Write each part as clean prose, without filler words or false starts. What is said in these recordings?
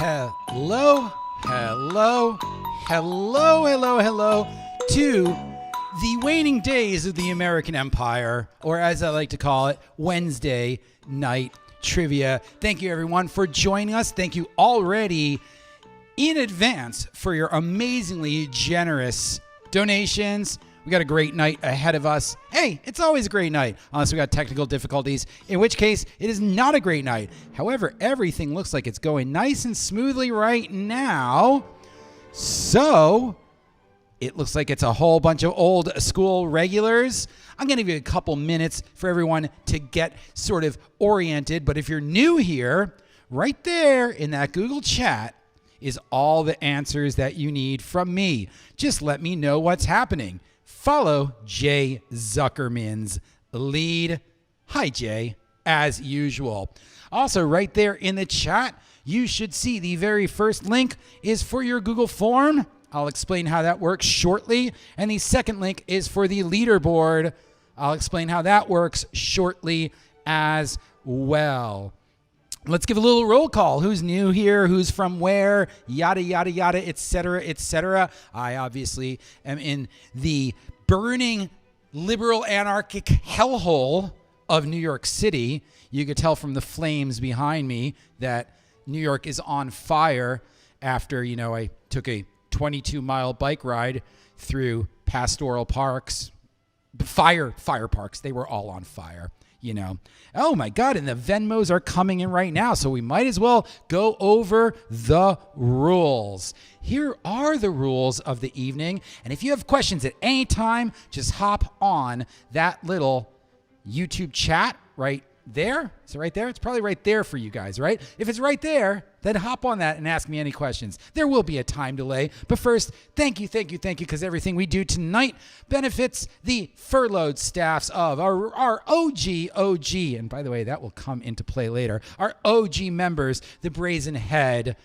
Hello, hello, hello, hello, hello to the waning days of the American Empire, or as I like to call it, Wednesday night trivia. Thank you everyone for joining us. Thank you already in advance for your amazingly generous donations. We got a great night ahead of us. Hey, it's always a great night, unless we got technical difficulties, in which case it is not a great night. However, everything looks like it's going nice and smoothly right now. So it looks like it's a whole bunch of old school regulars. I'm going to give you a couple minutes for everyone to get sort of oriented. But if you're new here, right there in that Google chat is all the answers that you need from me. Just let me know what's happening. Follow Jay Zuckerman's lead. Hi, Jay, as usual. Also, right there in the chat, you should see the very first link is for your Google form. I'll explain how that works shortly. And the second link is for the leaderboard. I'll explain how that works shortly as well. Let's give a little roll call. Who's new here? Who's from where? Yada, yada, yada, etc., etc. I obviously am in the burning liberal anarchic hellhole of New York City. You could tell from the flames behind me that New York is on fire after, I took a 22-mile bike ride through pastoral parks, fire parks. They were all on fire. Oh my God, and the Venmos are coming in right now, so we might as well go over the rules. Here are the rules of the evening, and if you have questions at any time, just hop on that little YouTube chat right there. Is it right there? It's probably right there for you guys, right? If it's right there, then hop on that and ask me any questions. There will be a time delay, but first, thank you, because everything we do tonight benefits the furloughed staffs of our OG, and by the way, that will come into play later, our OG members, the Brazen Head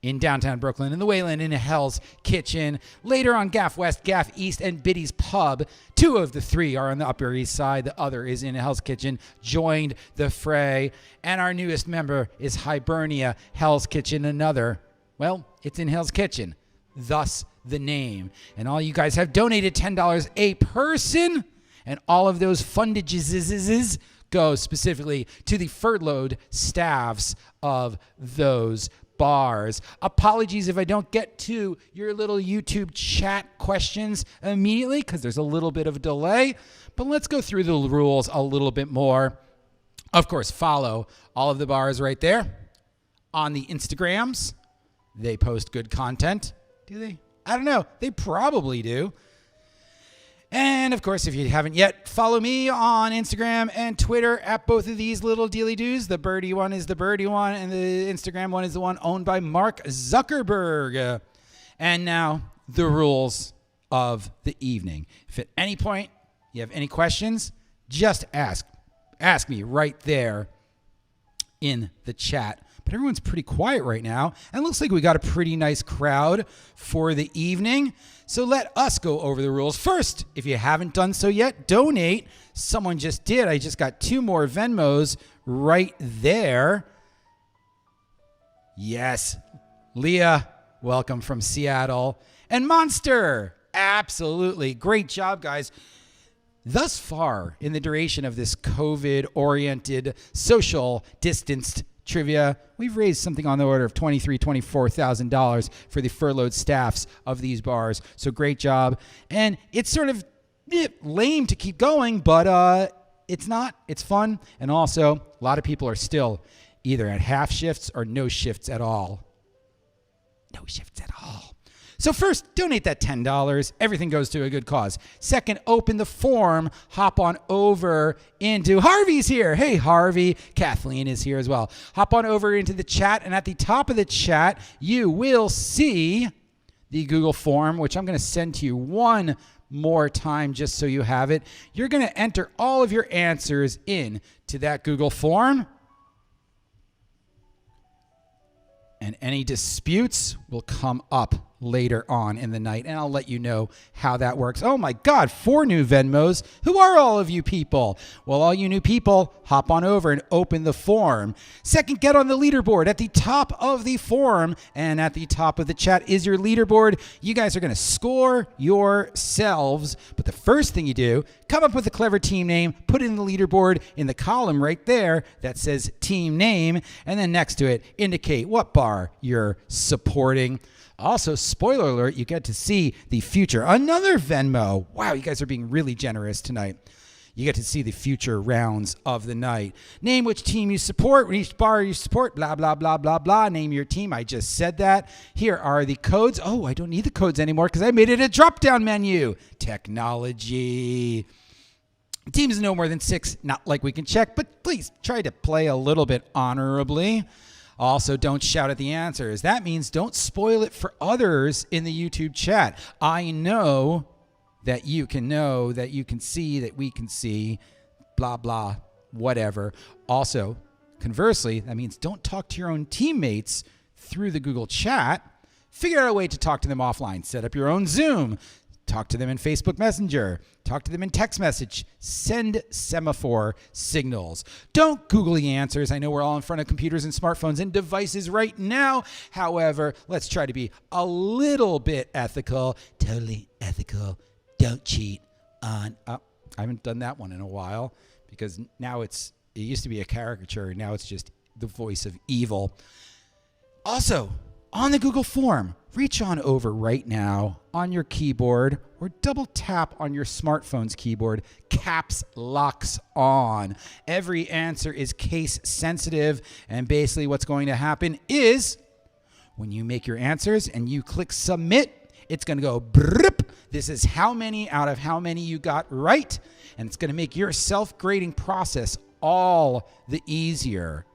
in downtown Brooklyn, and the Waylon in Hell's Kitchen. Later on, Gaf West, Gaf East, and Biddy's Pub. 2 of the 3 are on the Upper East Side. The other is in Hell's Kitchen, joined the fray. And our newest member is Hibernia Hell's Kitchen. It's in Hell's Kitchen, thus the name. And all you guys have donated $10 a person, and all of those fundages go specifically to the furloughed staffs of those bars. Apologies if I don't get to your little YouTube chat questions immediately because there's a little bit of a delay, but let's go through the rules a little bit more. Of course, follow all of the bars right there on the Instagrams. They post good content. Do they? I don't know. They probably do. And of course, if you haven't yet, follow me on Instagram and Twitter at both of these little dealy-doos. The birdie one is the birdie one, and the Instagram one is the one owned by Mark Zuckerberg. And now, the rules of the evening. If at any point you have any questions, just ask me right there in the chat. But everyone's pretty quiet right now, and it looks like we got a pretty nice crowd for the evening. So let us go over the rules. First, if you haven't done so yet, donate. Someone just did. I just got 2 more Venmos right there. Yes, Leah, welcome from Seattle. And Monster, absolutely. Great job, guys. Thus far, in the duration of this COVID-oriented, social distanced trivia, we've raised something on the order of $23,000, $24,000 for the furloughed staffs of these bars. So great job. And it's sort of lame to keep going, but it's not. It's fun. And also, a lot of people are still either at half shifts or no shifts at all. No shifts at all. So first, donate that $10. Everything goes to a good cause. Second, open the form. Hop on over into... Harvey's here. Hey, Harvey. Kathleen is here as well. Hop on over into the chat, and at the top of the chat, you will see the Google form, which I'm going to send to you one more time just so you have it. You're going to enter all of your answers in to that Google form. And any disputes will come up later on in the night, and I'll let you know how that works. Oh my God, 4 new Venmos. Who are all of you people? Well, all you new people, hop on over and open the form. Second, get on the leaderboard at the top of the form, and at the top of the chat is your leaderboard. You guys are going to score yourselves, but the first thing you do, come up with a clever team name, put it in the leaderboard in the column right there that says team name, and then next to it, indicate what bar you're supporting. Also, spoiler alert, you get to see the future. Another Venmo. Wow, you guys are being really generous tonight. You get to see the future rounds of the night. Name which team you support, each bar you support, blah, blah, blah, blah, blah. Name your team. I just said that. Here are the codes. Oh, I don't need the codes anymore because I made it a drop-down menu. Technology. Teams no more than 6, not like we can check, but please try to play a little bit honorably. Also, don't shout at the answers. That means don't spoil it for others in the YouTube chat. I know that you can see, that we can see, blah, blah, whatever. Also, conversely, that means don't talk to your own teammates through the Google chat. Figure out a way to talk to them offline. Set up your own Zoom. Talk to them in Facebook Messenger. Talk to them in text message. Send semaphore signals. Don't Google the answers. I know we're all in front of computers and smartphones and devices right now. However, let's try to be a little bit ethical. Totally ethical. Don't cheat on... I haven't done that one in a while because now it used to be a caricature. Now it's just the voice of evil. Also, on the Google form, reach on over right now on your keyboard or double tap on your smartphone's keyboard. Caps locks on. Every answer is case sensitive, and basically what's going to happen is when you make your answers and you click submit, it's going to go brrrp. This is how many out of how many you got right, and it's going to make your self-grading process all the easier.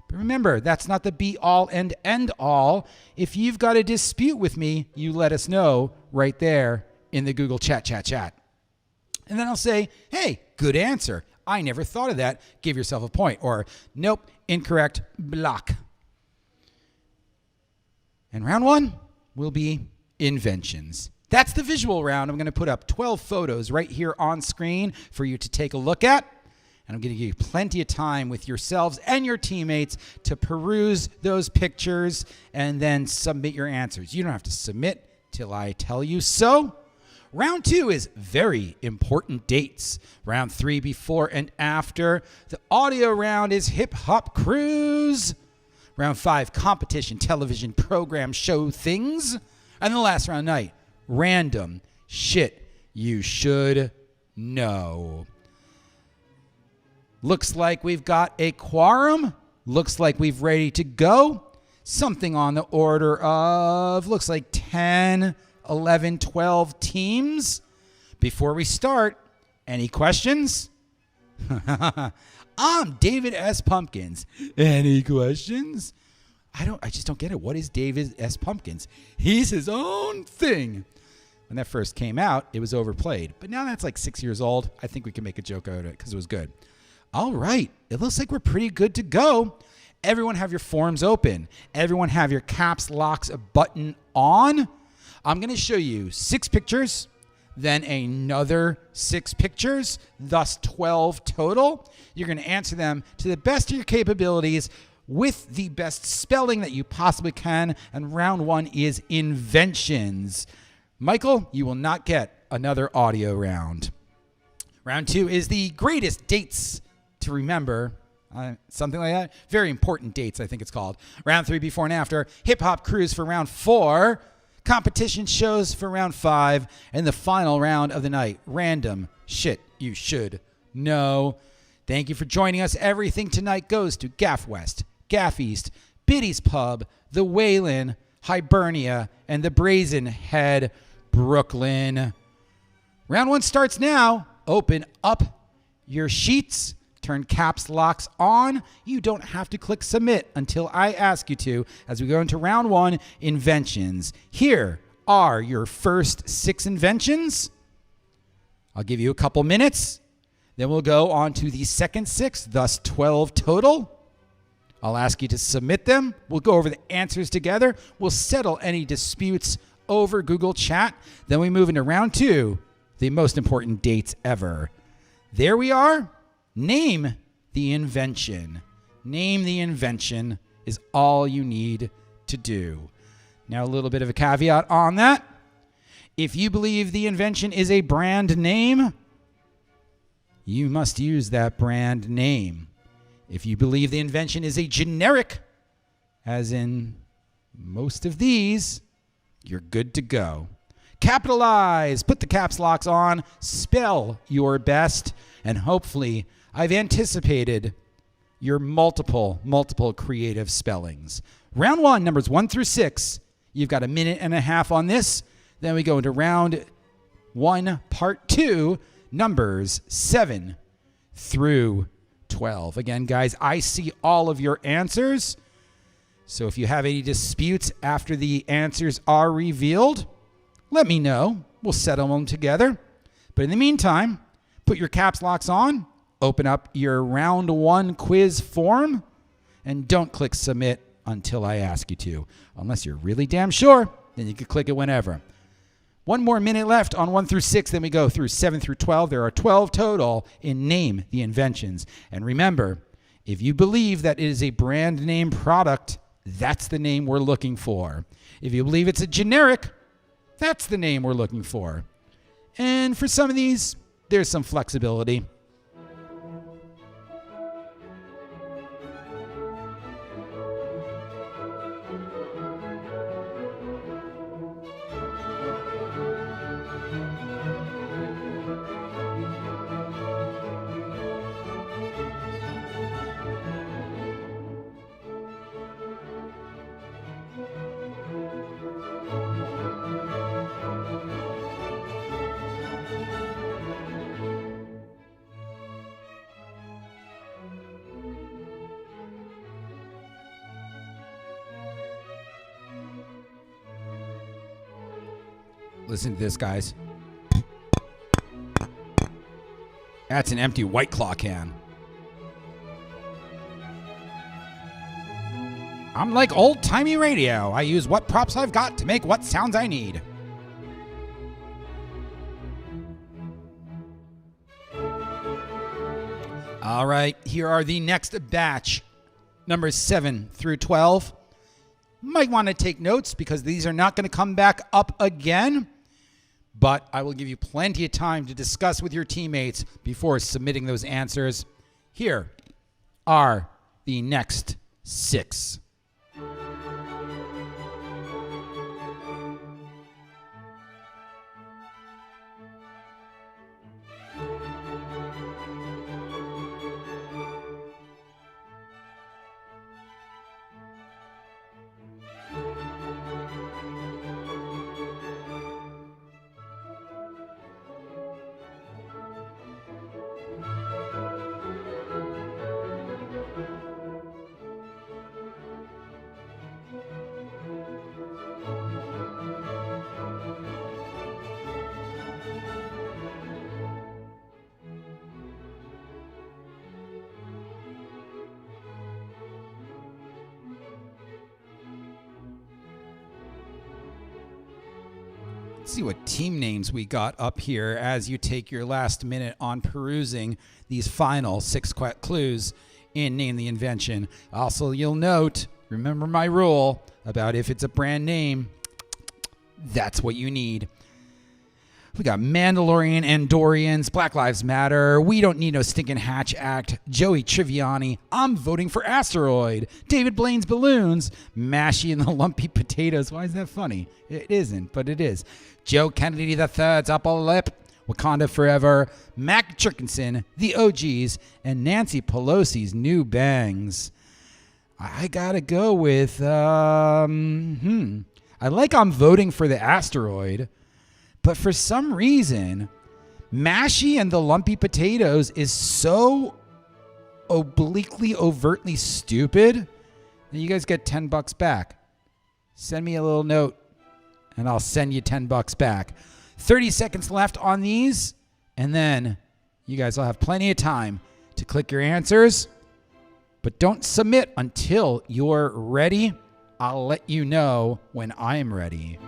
But remember, that's not the be-all and end-all. If you've got a dispute with me, you let us know right there in the Google chat. And then I'll say, hey, good answer. I never thought of that. Give yourself a point. Or, nope, incorrect, block. And round 1 will be inventions. That's the visual round. I'm going to put up 12 photos right here on screen for you to take a look at. And I'm going to give you plenty of time with yourselves and your teammates to peruse those pictures and then submit your answers. You don't have to submit till I tell you so. Round 2 is very important dates. Round 3, before and after. The audio round is Hip Hop Cruise. Round 5, competition, television, program, show things. And the last round night, random shit you should know. Looks like we've got a quorum. Looks like we've ready to go. Something on the order of, looks like 10, 11, 12 teams. Before we start, any questions? I'm David S. Pumpkins. Any questions? I just don't get it. What is David S. Pumpkins? He's his own thing. When that first came out, it was overplayed. But now that's like 6 years old. I think we can make a joke out of it because it was good. All right, it looks like we're pretty good to go. Everyone have your forms open. Everyone have your caps locks button on. I'm going to show you 6 pictures, then another 6 pictures, thus 12 total. You're going to answer them to the best of your capabilities with the best spelling that you possibly can. And round 1 is inventions. Michael, you will not get another audio round. Round 2 is the greatest dates to remember, something like that. Very important dates, I think it's called. Round 3, before and after. Hip Hop Cruise for round 4. Competition shows for round 5. And the final round of the night, random shit you should know. Thank you for joining us. Everything tonight goes to Gaf West, Gaf East, Biddy's Pub, the Waylon, Hibernia, and the Brazen Head, Brooklyn. Round 1 starts now. Open up your sheets. Turn caps locks on. You don't have to click submit until I ask you to as we go into round 1, inventions. Here are your first 6 inventions. I'll give you a couple minutes. Then we'll go on to the second 6, thus 12 total. I'll ask you to submit them. We'll go over the answers together. We'll settle any disputes over Google Chat. Then we move into round 2, the most important dates ever. There we are. Name the invention. Name the invention is all you need to do. Now, a little bit of a caveat on that. If you believe the invention is a brand name, you must use that brand name. If you believe the invention is a generic, as in most of these, you're good to go. Capitalize, put the caps locks on, spell your best, and hopefully I've anticipated your multiple creative spellings. Round 1, numbers 1 through 6. You've got a minute and a half on this. Then we go into round 1, part 2, numbers 7 through 12. Again, guys, I see all of your answers. So if you have any disputes after the answers are revealed, let me know. We'll settle them together. But in the meantime, put your caps locks on, open up your round 1 quiz form, and don't click submit until I ask you to. Unless you're really damn sure, then you can click it whenever. 1 more minute left on 1 through 6, then we go through 7 through 12. There are 12 total in Name the Inventions. And remember, if you believe that it is a brand name product, that's the name we're looking for. If you believe it's a generic, that's the name we're looking for. And for some of these, there's some flexibility. Listen to this, guys. That's an empty White Claw can. I'm like old-timey radio. I use what props I've got to make what sounds I need. All right, here are the next batch, numbers 7 through 12. Might want to take notes because these are not going to come back up again. But I will give you plenty of time to discuss with your teammates before submitting those answers. Here are the next 6. See what team names we got up here as you take your last minute on perusing these final 6 clues in Name the Invention. Also, you'll note, remember my rule about if it's a brand name, that's what you need. We got Mandalorian, Andorians, Black Lives Matter, We Don't Need No Stinking Hatch Act, Joey Triviani, I'm Voting for Asteroid, David Blaine's Balloons, Mashy and the Lumpy Potatoes. Why is that funny? It isn't, but it is. Joe Kennedy III's Upper Lip, Wakanda Forever, Mac Chickinson, The OGs, and Nancy Pelosi's New Bangs. I gotta go with, I like I'm Voting for the Asteroid. But for some reason, Mashy and the Lumpy Potatoes is so obliquely, overtly stupid that you guys get $10 back. Send me a little note, and I'll send you $10 back. 30 seconds left on these, and then you guys will have plenty of time to click your answers. But don't submit until you're ready. I'll let you know when I'm ready.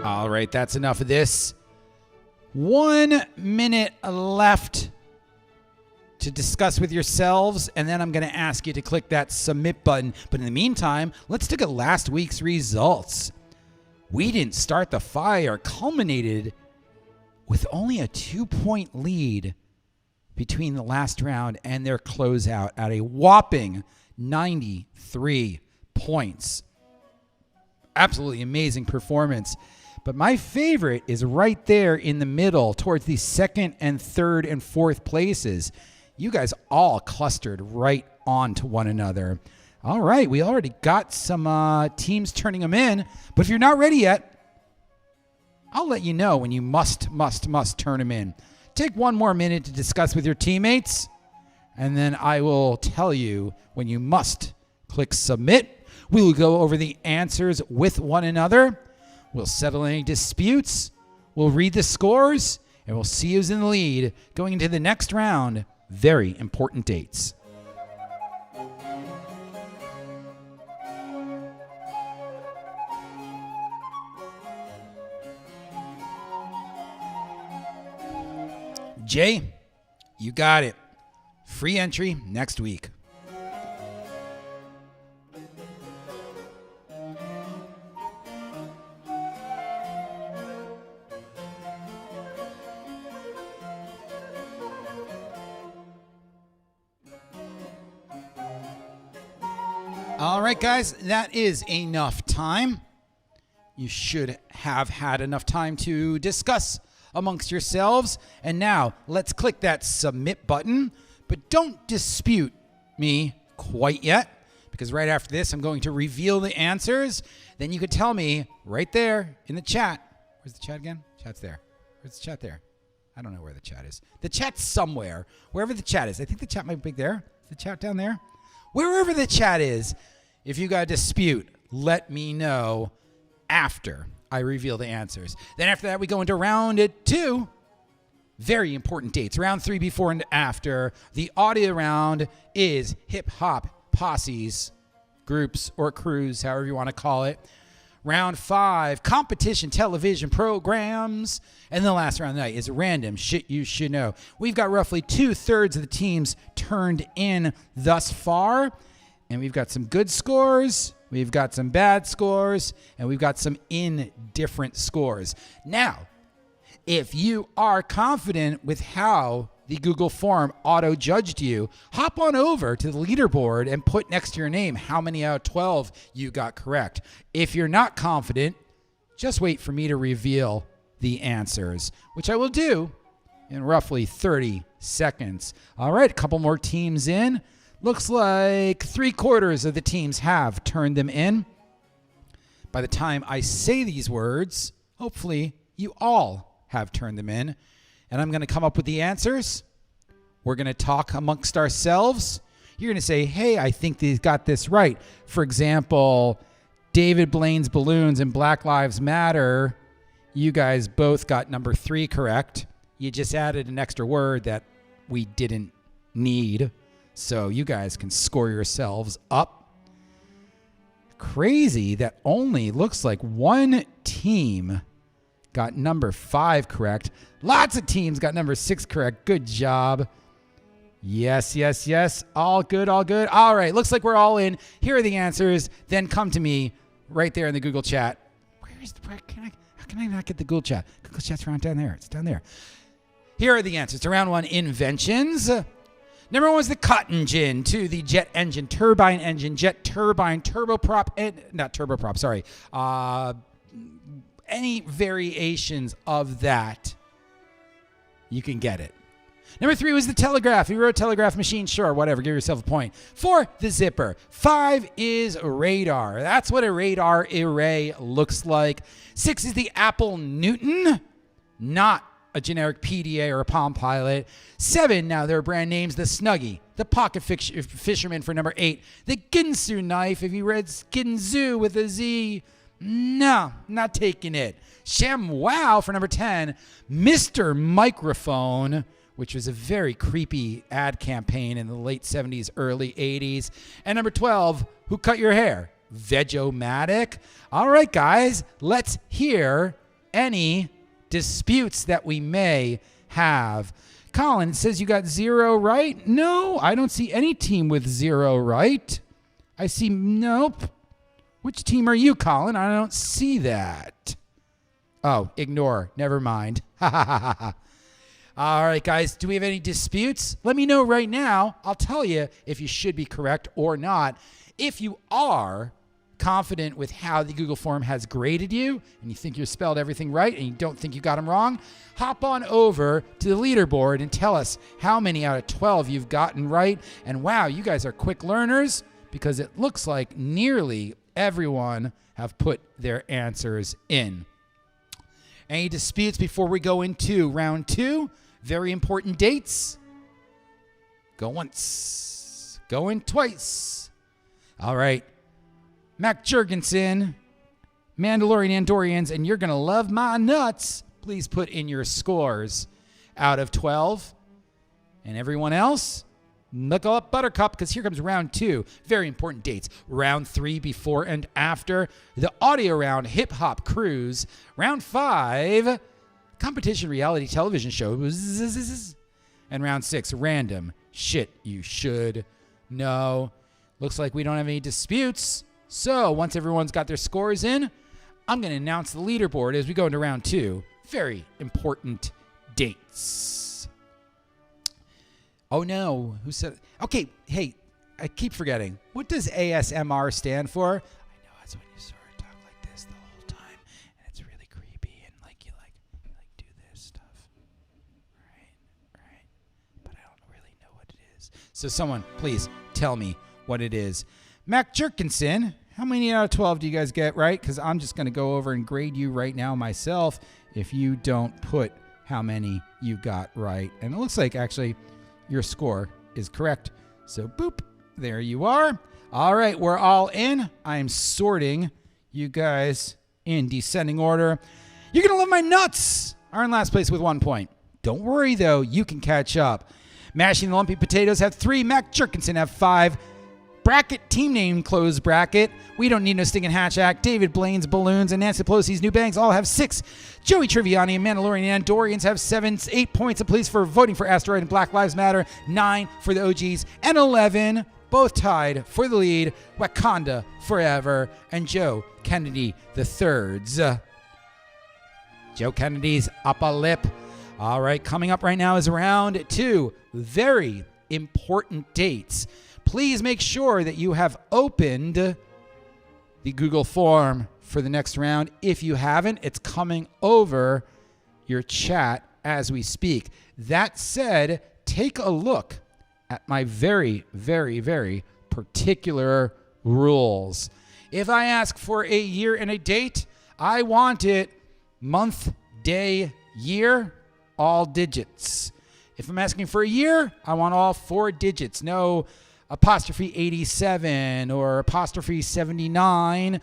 All right, that's enough of this. 1 minute left to discuss with yourselves, and then I'm going to ask you to click that submit button. But in the meantime, let's look at last week's results. We didn't start the fire, culminated with only a 2-point lead between the last round and their closeout at a whopping 93 points. Absolutely amazing performance. But my favorite is right there in the middle towards the second and third and fourth places. You guys all clustered right onto one another. All right, we already got some teams turning them in. But if you're not ready yet, I'll let you know when you must turn them in. Take 1 more minute to discuss with your teammates, and then I will tell you when you must click submit. We will go over the answers with one another. We'll settle any disputes. We'll read the scores, and we'll see who's in the lead going into the next round. Very important dates. Jay, you got it. Free entry next week. All right, guys, that is enough time. You should have had enough time to discuss amongst yourselves. And now let's click that submit button, but don't dispute me quite yet, because right after this, I'm going to reveal the answers. Then you could tell me right there in the chat. Where's the chat again? Chat's there. Where's the chat there? I don't know where the chat is. The chat's somewhere, wherever the chat is. I think the chat might be there. Is the chat down there? Wherever the chat is, if you got a dispute, let me know after I reveal the answers. Then after that, we go into round 2. Very important dates. Round 3 before and after. The audio round is hip-hop posses, groups, or crews, however you want to call it. Round 5, competition television programs. And the last round of the night is random shit you should know. We've got roughly 2/3 of the teams turned in thus far. And we've got some good scores, we've got some bad scores, and we've got some indifferent scores. Now, if you are confident with how the Google form auto-judged you, hop on over to the leaderboard and put next to your name how many out of 12 you got correct. If you're not confident, just wait for me to reveal the answers, which I will do in roughly 30 seconds. All right, a couple more teams in. Looks like 3/4 of the teams have turned them in. By the time I say these words, hopefully you all have turned them in. And I'm going to come up with the answers. We're going to talk amongst ourselves. You're going to say, hey, I think they got this right. For example, David Blaine's Balloons and Black Lives Matter. You guys both got number 3 correct. You just added an extra word that we didn't need. So you guys can score yourselves up. Crazy that only looks like one team got number 5 correct. Lots of teams got number 6 correct. Good job. Yes. All good. All right. Looks like we're all in. Here are the answers. Then come to me right there in the Google chat. How can I not get the Google chat? Google chat's around down there. It's down there. Here are the answers to round 1 inventions. Number 1 was the cotton gin, 2 the jet engine, turbine engine, jet turbine, turboprop, any variations of that, you can get it. Number 3 was the telegraph. If you wrote telegraph machine, sure, whatever, give yourself a point. 4, the zipper. 5 is radar. That's what a radar array looks like. 6 is the Apple Newton, not a generic PDA or a Palm Pilot. 7, now there are brand names, the Snuggie, the Pocket Fisherman for number 8, the Ginsu knife, if you read Ginzu with a Z, no, not taking it. ShamWow for number 10, Mr. Microphone, which was a very creepy ad campaign in the late 70s, early 80s. And number 12, Who Cut Your Hair? Veg-O-Matic. All right, guys, let's hear any disputes that we may have. Colin says you got 0 right. No, I don't see any team with 0 right. I see, nope. Which team are you, Colin? I don't see that. Oh, ignore. Never mind. Ha ha ha ha. All right, guys, do we have any disputes? Let me know right now. I'll tell you if you should be correct or not. If you are confident with how the Google form has graded you and you think you spelled everything right and you don't think you got them wrong, hop on over to the leaderboard and tell us how many out of 12 you've gotten right. And wow, you guys are quick learners because it looks like nearly everyone have put their answers in. Any disputes before we go into round 2? Very important dates. Go once. Going twice. All right. Mac Jurgensen, Mandalorian Andorians, and you're going to love my nuts. Please put in your scores out of 12. And everyone else, knuckle up Buttercup, because here comes round 2. Very important dates. Round 3, before and after. The audio round, Hip Hop Cruise. Round 5, competition reality television shows. And round 6, random shit you should know. Looks like we don't have any disputes. So once everyone's got their scores in, I'm going to announce the leaderboard as we go into round 2. Very important dates. Oh no, who said? Okay, hey, I keep forgetting. What does ASMR stand for? I know that's when you sort of talk like this the whole time, and it's really creepy, and like you do this stuff, right? But I don't really know what it is. So someone, please tell me what it is. Mac Jurgensen, how many out of 12 do you guys get right? Because I'm just going to go over and grade you right now myself if you don't put how many you got right. And it looks like actually your score is correct. So boop, there you are. All right, we're all in. I'm sorting you guys in descending order. You're going to love my nuts. Are in last place with 1 point. Don't worry, though. You can catch up. Mashing the Lumpy Potatoes have 3. Mac Jurgensen have 5. Bracket team name closed bracket. We don't need no stinking hatch act. David Blaine's balloons and Nancy Pelosi's new bangs all have 6. Joey Triviani and Mandalorian Andorians have 7. 8 points apiece for voting for Asteroid and Black Lives Matter. 9 for the OGs and 11 both tied for the lead. Wakanda Forever and Joe Kennedy the Thirds. Joe Kennedy's upper lip. All right, coming up right now is round 2. Very important dates. Please make sure that you have opened the Google form for the next round. If you haven't, it's coming over your chat as we speak. That said, take a look at my very, very, very particular rules. If I ask for a year and a date, I want it month, day, year, all digits. If I'm asking for a year, I want all 4 digits. No apostrophe 87 or apostrophe 79.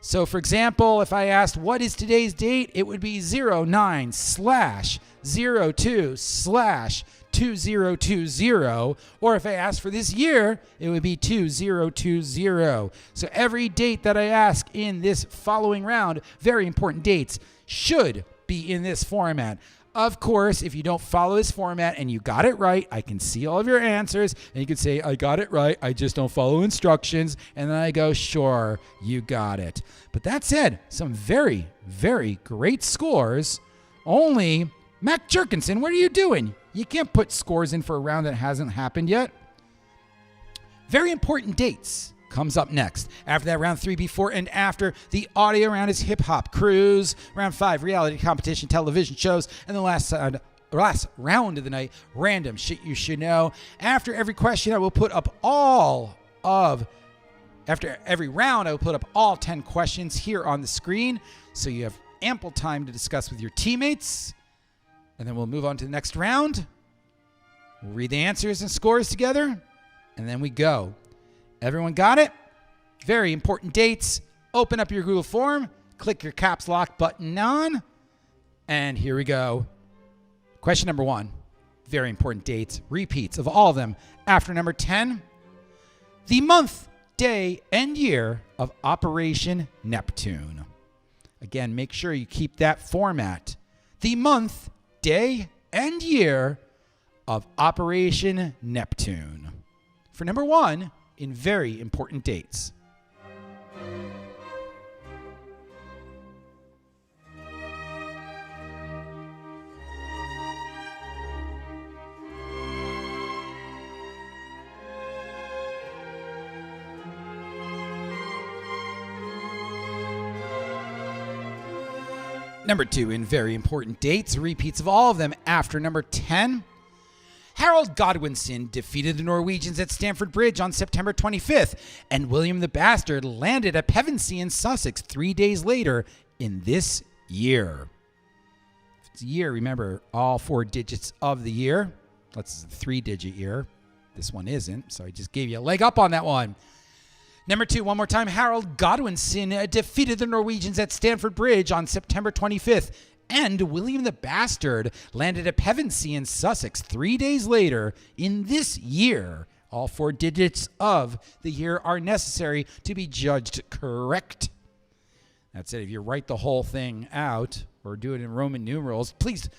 So for example, if I asked what is today's date, it would be 09/02/2020. Or if I asked for this year, it would be 2020. So every date that I ask in this following round, very important dates, should be in this format. Of course, if you don't follow this format and you got it right, I can see all of your answers, and you can say, I got it right, I just don't follow instructions, and then I go, sure, you got it. But that said, some very, very great scores. Only, Mac Jurgensen, what are you doing? You can't put scores in for a round that hasn't happened yet. Very important dates comes up next. After that, round 3, before and after. The audio round is Hip Hop Cruise. Round 5, reality competition television shows. And the last round of the night, random shit you should know. After every question, I will put up after every round, I will put up all 10 questions here on the screen. So you have ample time to discuss with your teammates. And then we'll move on to the next round. We'll read the answers and scores together. And then we go. Everyone got it? Very important dates. Open up your Google form. Click your caps lock button on. And here we go. Question number 1. Very important dates. Repeats of all of them. After number 10. The month, day, and year of Operation Neptune. Again, make sure you keep that format. The month, day, and year of Operation Neptune. For number 1, in very important dates. Number 2, in very important dates, repeats of all of them after number 10. Harold Godwinson defeated the Norwegians at Stamford Bridge on September 25th, and William the Bastard landed at Pevensey in Sussex 3 days later in this year. If it's a year, remember all 4 digits of the year. That's a 3-digit year. This one isn't, so I just gave you a leg up on that one. Number 2, one more time, Harold Godwinson defeated the Norwegians at Stamford Bridge on September 25th, and William the Bastard landed at Pevensey in Sussex 3 days later in this year. All 4 digits of the year are necessary to be judged correct. That's it. If you write the whole thing out or do it in Roman numerals, please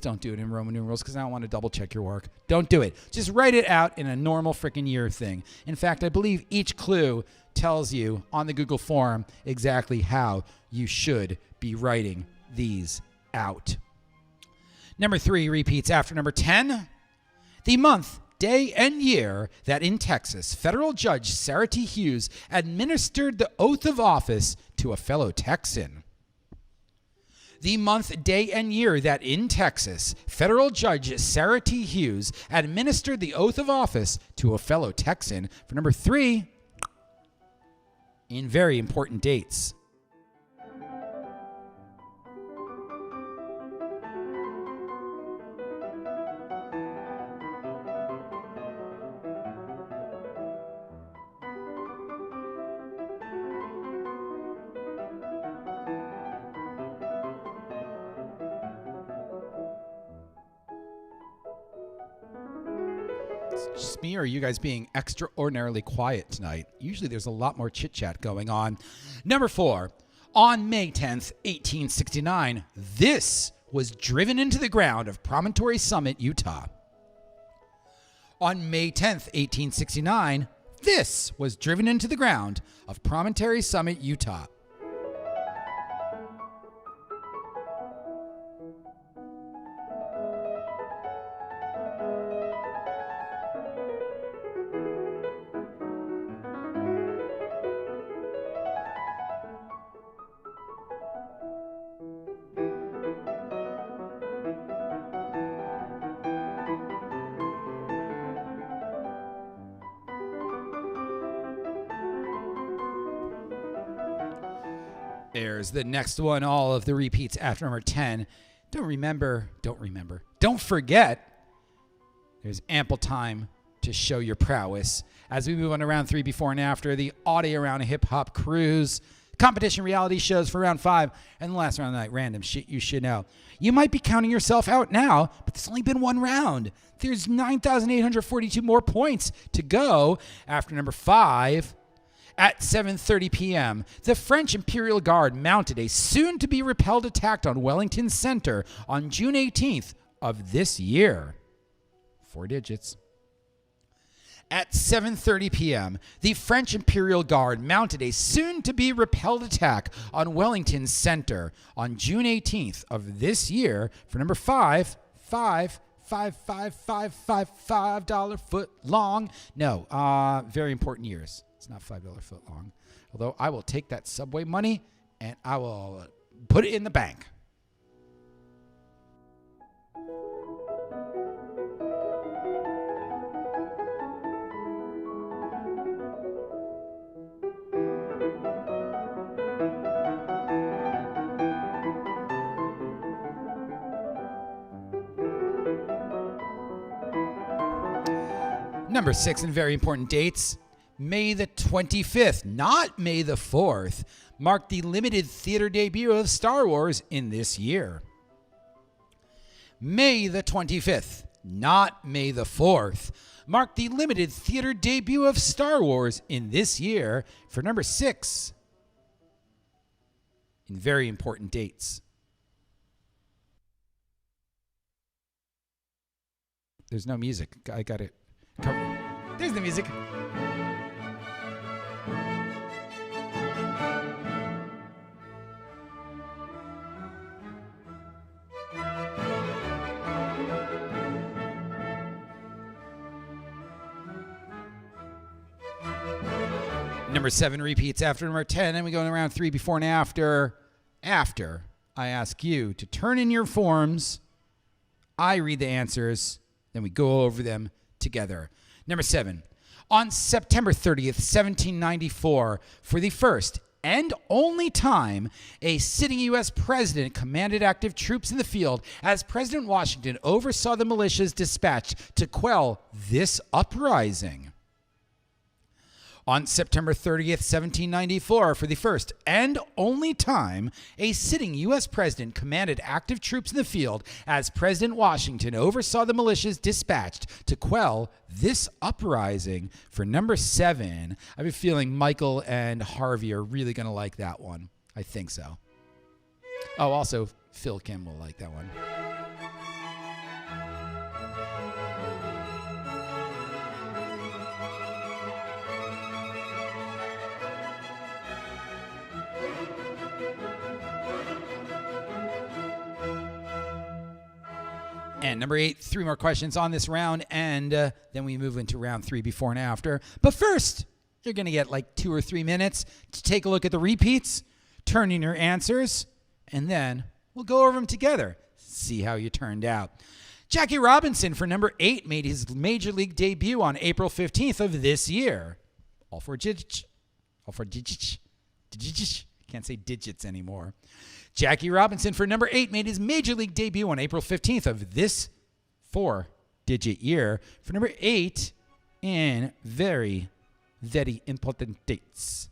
don't do it in Roman numerals because I don't want to double check your work. Don't do it. Just write it out in a normal freaking year thing. In fact, I believe each clue tells you on the Google form exactly how you should be writing these out. Number 3 repeats after number 10. The month, day, and year that in Texas, federal judge Sarah T. Hughes administered the oath of office to a fellow Texan. The month, day, and year that in Texas, federal judge Sarah T. Hughes administered the oath of office to a fellow Texan. For number 3, in very important dates. Just me, or are you guys being extraordinarily quiet tonight? Usually there's a lot more chit-chat going on. Number 4, on May 10th, 1869, this was driven into the ground of Promontory Summit, Utah. On May 10th, 1869, this was driven into the ground of Promontory Summit, Utah. There's the next one, all of the repeats after number 10. Don't forget, there's ample time to show your prowess. As we move on to round 3 before and after, the audio round of hip-hop cruise, competition reality shows for round 5, and the last round of the night, random shit you should know. You might be counting yourself out now, but there's only been one round. There's 9,842 more points to go after number 5. At 7:30 p.m., the French Imperial Guard mounted a soon-to-be repelled attack on Wellington Center on June 18th of this year. 4 digits. At 7:30 p.m., the French Imperial Guard mounted a soon-to-be repelled attack on Wellington Center on June 18th of this year. For number 5, $5 foot long. No, very important years. It's not $5 foot long. Although I will take that subway money and I will put it in the bank. Number 6 in very important dates. May the 25th, not May the 4th, marked the limited theater debut of Star Wars in this year. May the 25th, not May the 4th, marked the limited theater debut of Star Wars in this year. For number 6, in very important dates. There's no music. I got it. There's the music. Number 7 repeats after number 10, and we go in round 3 before and after. After I ask you to turn in your forms, I read the answers, then we go over them together. Number 7, on September 30th, 1794, for the first and only time, a sitting U.S. president commanded active troops in the field as President Washington oversaw the militias dispatched to quell this uprising. On September 30th, 1794, for the first and only time, a sitting U.S. president commanded active troops in the field as President Washington oversaw the militias dispatched to quell this uprising. For number 7, I have a feeling Michael and Harvey are really going to like that one. I think so. Oh, also, Phil Kim will like that one. And number 8, 3 more questions on this round, and then we move into round 3 before and after. But first, you're going to get like 2 or 3 minutes to take a look at the repeats, turn in your answers, and then we'll go over them together, see how you turned out. Jackie Robinson for number 8 made his major league debut on April 15th of this year. All four digits. Can't say digits anymore. Jackie Robinson for number 8 made his major league debut on April 15th of this 4-digit year. For number 8 in very, very important dates.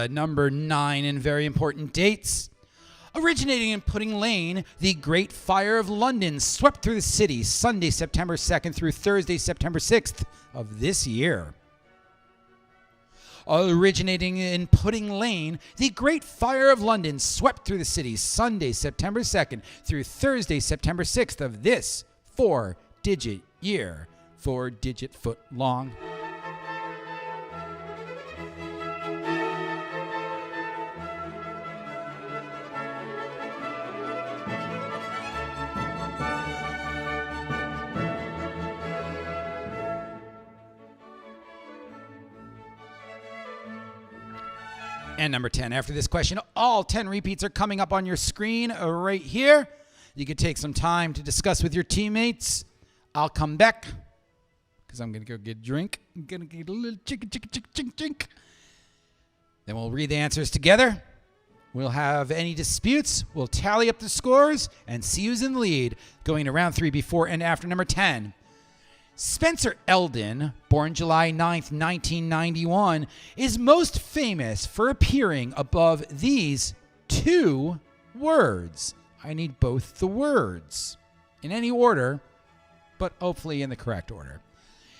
Number 9 in very important dates. Originating in Pudding Lane, the Great Fire of London swept through the city Sunday, September 2nd through Thursday, September 6th of this year. Originating in Pudding Lane, the Great Fire of London swept through the city Sunday, September 2nd through Thursday, September 6th of this 4-digit year. 4-digit foot long. And number 10, after this question, all 10 repeats are coming up on your screen right here. You could take some time to discuss with your teammates. I'll come back because I'm going to go get a drink. I'm going to get a little drink. Then we'll read the answers together. We'll have any disputes. We'll tally up the scores and see who's in the lead going to round 3 before and after number 10. Spencer Eldon, born July 9th, 1991, is most famous for appearing above these 2 words. I need both the words in any order, but hopefully in the correct order.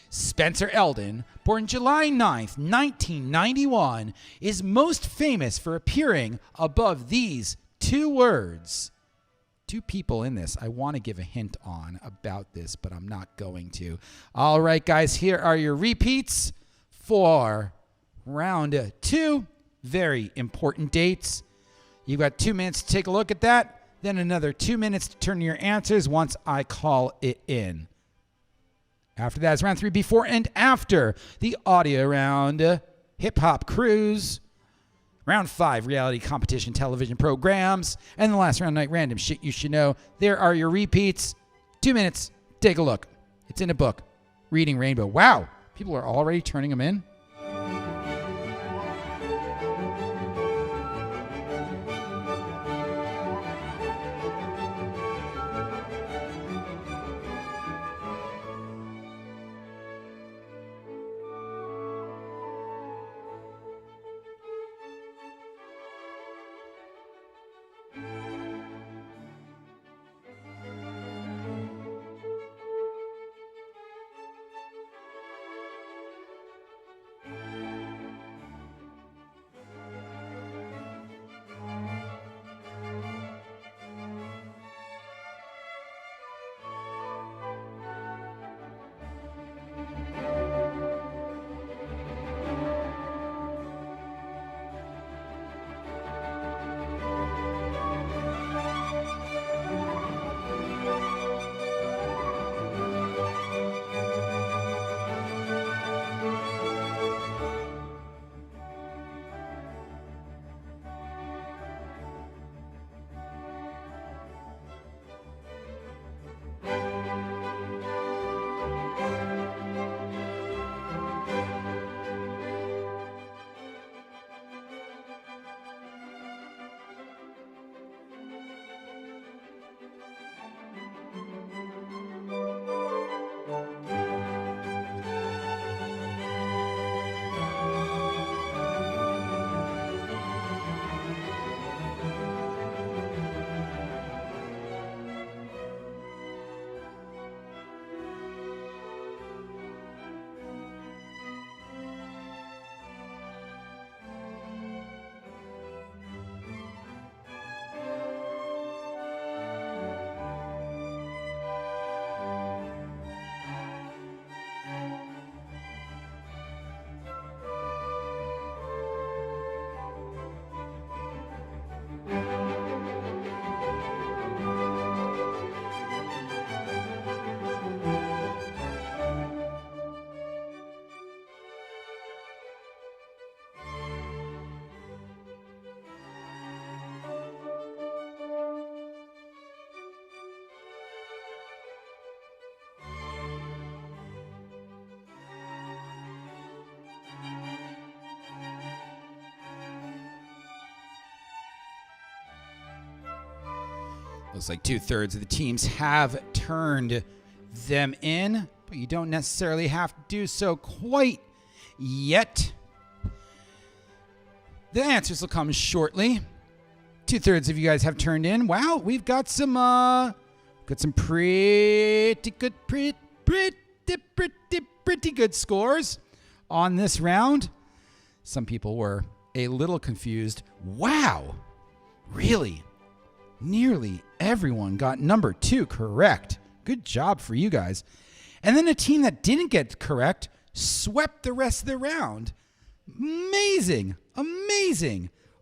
Spencer Eldon, born July 9th, 1991, is most famous for appearing above these 2 words. 2 people in this I want to give a hint on about this, but I'm not going to. All right, guys, here are your repeats for round 2. Very important dates. You've got 2 minutes to take a look at that, then another 2 minutes to turn your answers once I call it in. After that is round 3 before and after the audio round, hip-hop cruise. Round 5, reality competition television programs. And the last round, night random shit you should know. There are your repeats. 2 minutes Take a look. It's in a book. Reading Rainbow. Wow. People are already turning them in. Looks like 2/3 of the teams have turned them in, but you don't necessarily have to do so quite yet. The answers will come shortly. 2/3 of you guys have turned in. Wow, we've got some pretty good scores on this round. Some people were a little confused. Wow, really? Nearly everyone got number 2 correct. Good job for you guys. And then a team that didn't get correct swept the rest of the round. Amazing.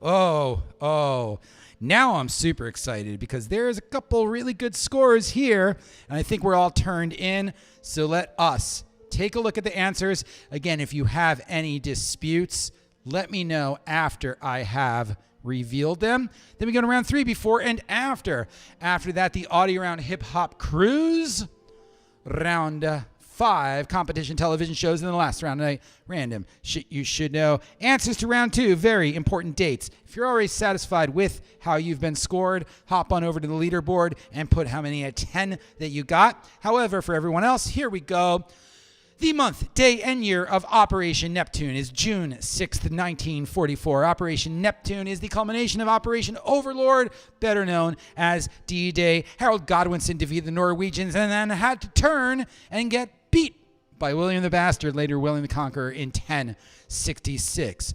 Oh. Now I'm super excited because there's a couple really good scores here, and I think we're all turned in. So let us take a look at the answers. Again, if you have any disputes, let me know after I have revealed them. Then we go to round 3, before and after. After that, the audio round hip hop cruise. Round 5, competition television shows. And then the last round tonight, random shit you should know. Answers to round 2, very important dates. If you're already satisfied with how you've been scored, hop on over to the leaderboard and put how many at 10 that you got. However, for everyone else, here we go. The month, day, and year of Operation Neptune is June 6th, 1944. Operation Neptune is the culmination of Operation Overlord, better known as D-Day. Harold Godwinson defeated the Norwegians and then had to turn and get beat by William the Bastard, later William the Conqueror, in 1066.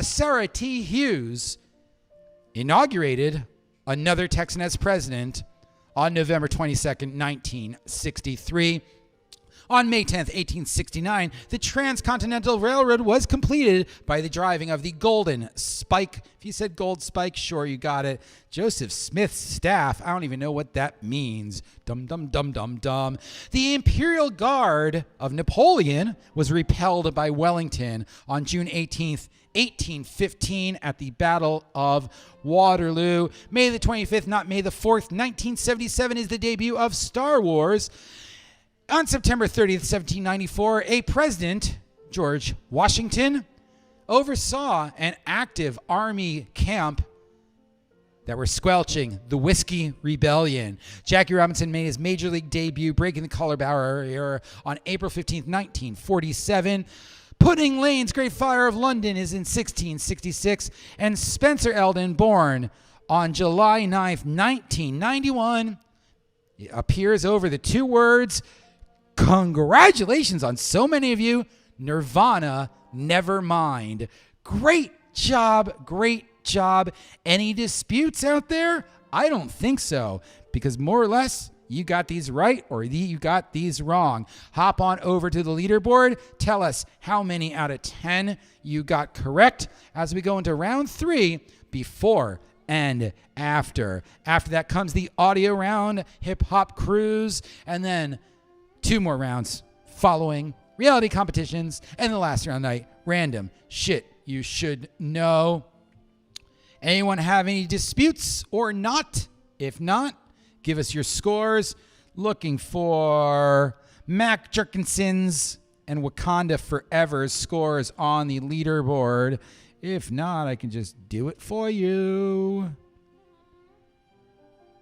Sarah T. Hughes inaugurated another Texan as president on November 22nd, 1963. On May 10th, 1869, the Transcontinental Railroad was completed by the driving of the Golden Spike. If you said Gold Spike, sure, you got it. Joseph Smith's staff, I don't even know what that means. Dum, dum, dum, dum, dum. The Imperial Guard of Napoleon was repelled by Wellington on June 18th, 1815 at the Battle of Waterloo. May the 25th, not May the 4th, 1977 is the debut of Star Wars. On September 30th, 1794, a president, George Washington, oversaw an active army camp that were squelching the Whiskey Rebellion. Jackie Robinson made his major league debut, breaking the color barrier on April 15th, 1947. Pudding Lane's Great Fire of London is in 1666, and Spencer Eldon, born on July 9th, 1991, appears over the two words, congratulations on so many of you, Nirvana, Nevermind. Great job, great job. Any disputes out there? I don't think so, because more or less, you got these right or you got these wrong. Hop on over to the leaderboard. Tell us how many out of 10 you got correct as we go into round 3 before and after. After that comes the audio round, hip hop cruise, and then 2 more rounds following reality competitions, and the last round night, random shit you should know. Anyone have any disputes or not? If not, give us your scores. Looking for Mac Jerkinson's and Wakanda Forever's scores on the leaderboard. If not, I can just do it for you.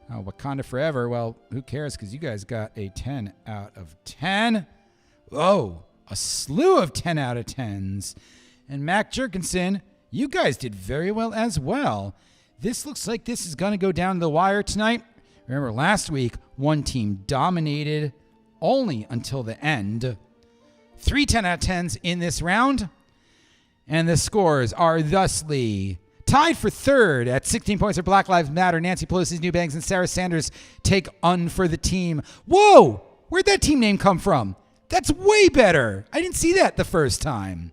Oh, Wakanda Forever. Well, who cares? Because you guys got a 10 out of 10. Oh, a slew of 10 out of 10s. And Mac Jerkinson, you guys did very well as well. This looks like this is going to go down to the wire tonight. Remember, last week, one team dominated only until the end. 3 10 out of 10s in this round. And the scores are thusly: tied for third at 16 points are Black Lives Matter, Nancy Pelosi's New Bangs, and Sarah Sanders take Un for the team. Whoa! Where'd that team name come from? That's way better. I didn't see that the first time.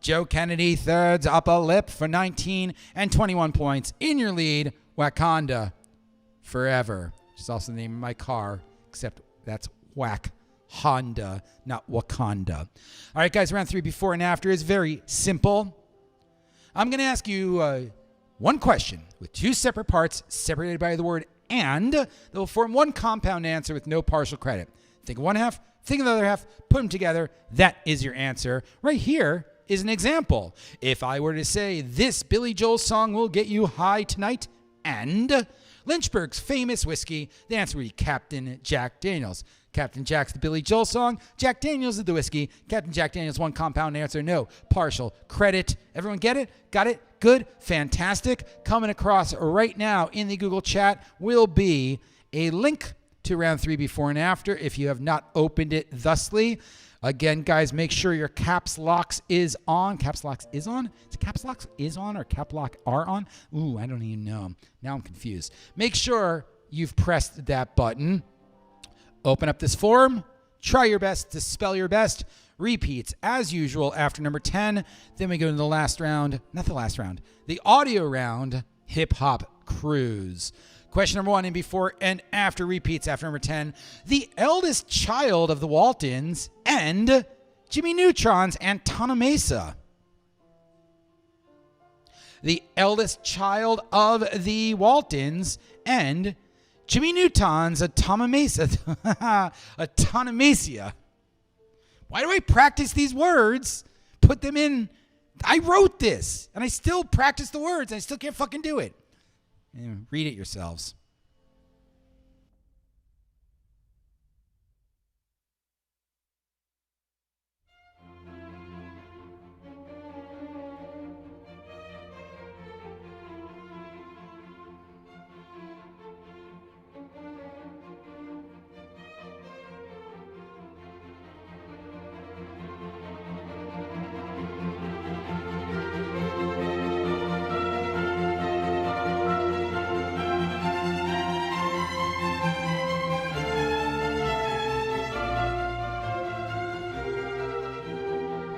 Joe Kennedy thirds Upper Lip for 19 and 21 points. In your lead, Wakanda Forever, which is also the name of my car, except that's Whack Honda, not Wakanda. All right, guys, round 3 before and after is very simple. I'm going to ask you one question with 2 separate parts separated by the word and that will form one compound answer with no partial credit. Think of one half, think of the other half, put them together. That is your answer. Right here is an example. If I were to say this Billy Joel song will get you high tonight and Lynchburg's famous whiskey, the answer would be Captain Jack Daniels. Captain Jack's the Billy Joel song. Jack Daniels is the whiskey. Captain Jack Daniels, one compound answer, no partial credit. Everyone get it? Got it? Good? Fantastic. Coming across right now in the Google chat will be a link to round 3 before and after if you have not opened it thusly. Again, guys, make sure your caps locks is on. Caps locks is on? Is caps locks is on or cap lock are on? Ooh, I don't even know. Now I'm confused. Make sure you've pressed that button. Open up this form. Try your best to spell your best. Repeats as usual after number 10. Then we go to the last round. Not the last round. The audio round, Hip Hop Cruise. Question number 1 in before and after repeats after number 10. The eldest child of the Waltons and Jimmy Neutron's Antana Mesa. The eldest child of the Waltons and Jimmy Neutron's Antana Mesa. Why do I practice these words? Put them in. I wrote this and I still practice the words. I still can't fucking do it. Read it yourselves.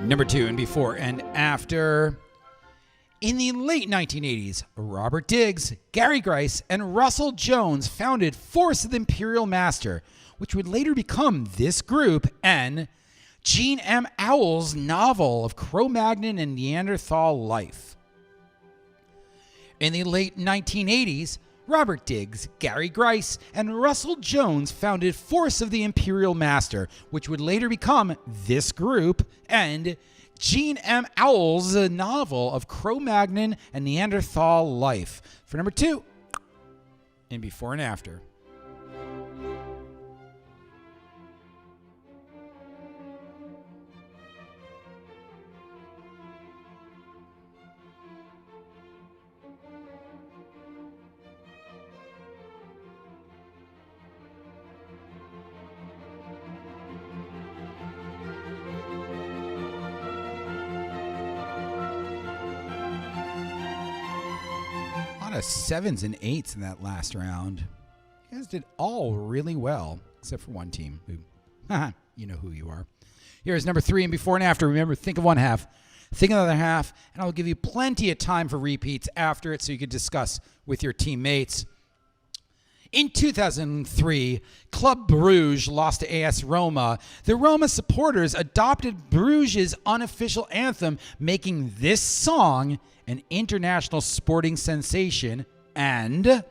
Number 2, and before and after. In the late 1980s, Robert Diggs, Gary Grice, and Russell Jones founded Force of the Imperial Master, which would later become this group, and Gene M. Owell's novel of Cro-Magnon and Neanderthal life. In the late 1980s, Robert Diggs, Gary Grice, and Russell Jones founded Force of the Imperial Master, which would later become this group, and Gene M. Owell's novel of Cro-Magnon and Neanderthal life. For number 2, and before and after. A lot of 7s and 8s in that last round. You guys did all really well, except for one team who, you know who you are. Here's number 3, and before and after. Remember, think of one half, think of the other half, and I'll give you plenty of time for repeats after it so you can discuss with your teammates. In 2003, Club Bruges lost to AS Roma. The Roma supporters adopted Bruges' unofficial anthem, making this song an international sporting sensation and the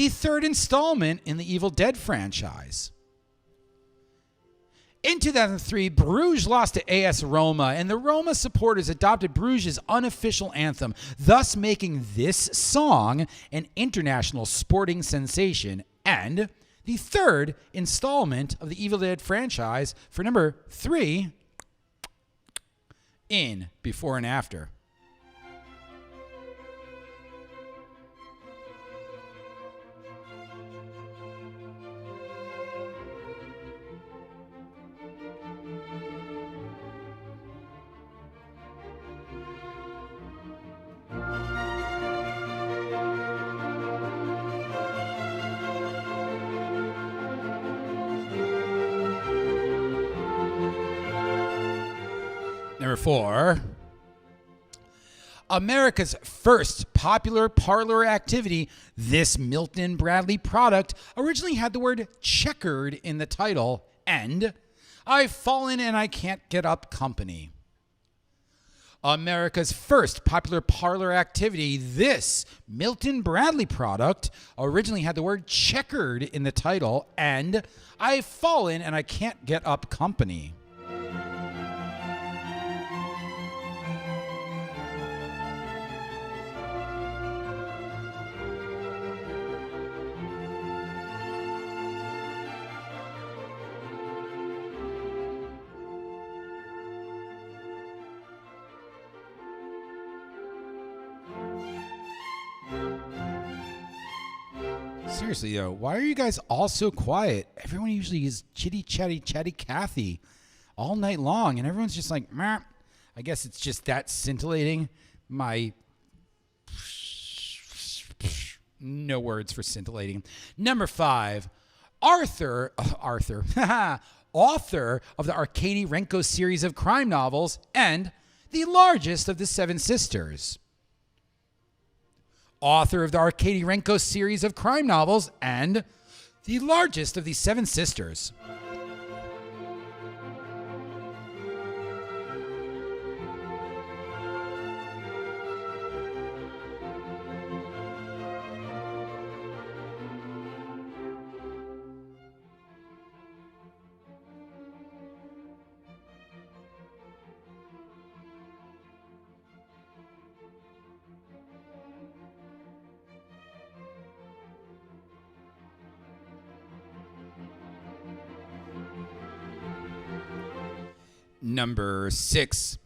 3rd installment in the Evil Dead franchise. In 2003, Bruges lost to AS Roma, and the Roma supporters adopted Bruges' unofficial anthem, thus making this song an international sporting sensation and the 3rd installment of the Evil Dead franchise. For number 3, in before and after. Number 4, America's first popular parlor activity, this Milton Bradley product originally had the word checkered in the title, and I've fallen and I can't get up company. America's first popular parlor activity, this Milton Bradley product originally had the word checkered in the title, and I've fallen and I can't get up company. Seriously, though, why are you guys all so quiet? Everyone usually is chitty, chatty, Cathy all night long, and everyone's just like, meh. I guess it's just that scintillating. No words for scintillating. Number 5, author of the Arkadyrenko series of crime novels and the largest of the 7 sisters. Author of the Arkadyrenko series of crime novels and the largest of the 7 sisters. Number 6,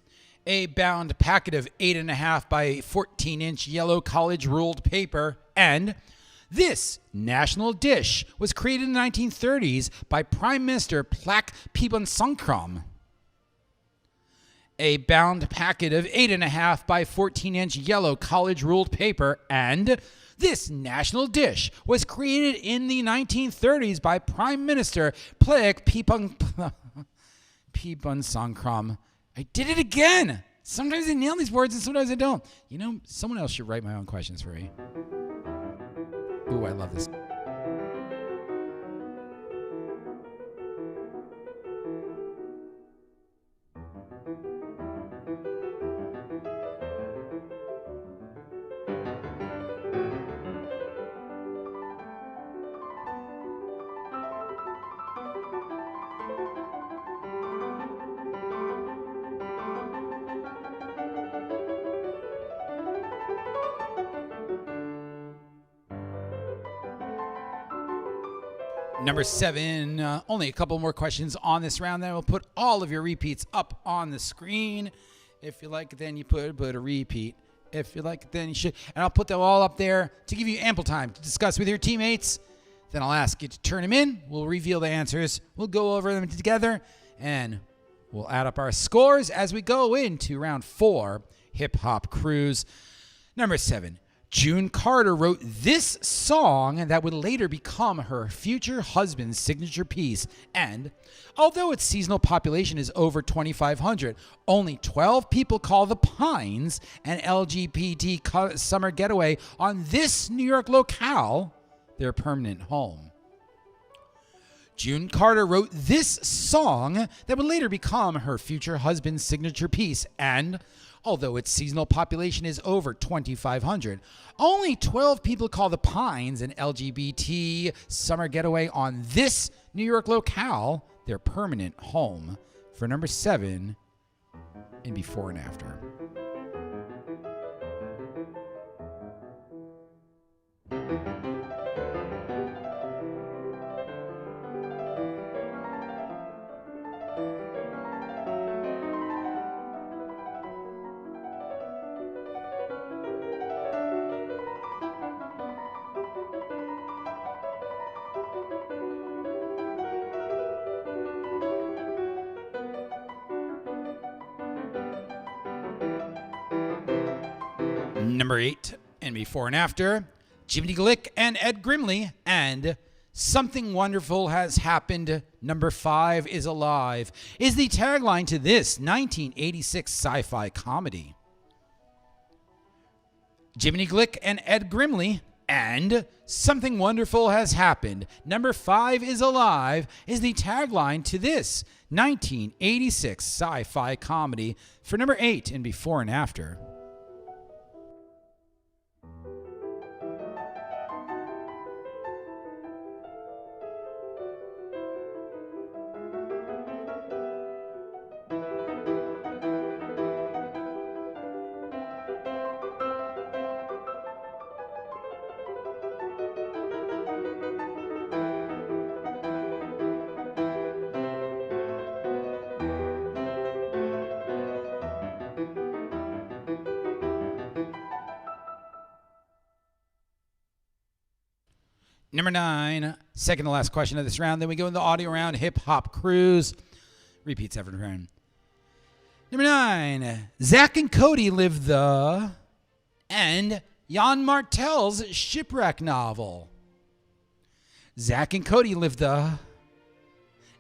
a bound packet of 8.5 by 14-inch yellow college-ruled paper, and this national dish was created in the 1930s by Prime Minister Plak Pibosankrom. A bound packet of 8.5 by 14-inch yellow college-ruled paper, and this national dish was created in the 1930s by Prime Minister Plak Pibosankrom. I did it again. Sometimes I nail these words and sometimes I don't. You know, someone else should write my own questions for me. Ooh, I love this. Number 7, only a couple more questions on this round. Then we'll put all of your repeats up on the screen. If you like it, then you put a repeat. If you like it, then you should. And I'll put them all up there to give you ample time to discuss with your teammates. Then I'll ask you to turn them in. We'll reveal the answers. We'll go over them together. And we'll add up our scores as we go into round 4, Hip Hop Cruise. Number 7. June Carter wrote this song that would later become her future husband's signature piece. And although its seasonal population is over 2,500, only 12 people call the Pines an LGBT summer getaway on this New York locale their permanent home. June Carter wrote this song that would later become her future husband's signature piece. And although its seasonal population is over 2,500, only 12 people call the Pines an LGBT summer getaway on this New York locale their permanent home. For number 7 in Before and After. Number 8, and Before and After, Jiminy Glick and Ed Grimley, and Something Wonderful Has Happened, Number 5 is Alive, is the tagline to this 1986 sci-fi comedy. Jiminy Glick and Ed Grimley, and Something Wonderful Has Happened, Number 5 is Alive, is the tagline to this 1986 sci-fi comedy. For number 8, and Before and After. Number 9, second to last question of this round. Then we go in the audio round, Hip Hop Cruise. Repeats every round. Number 9, Zach and Cody live the... and Jan Martel's Shipwreck novel. Zach and Cody live the...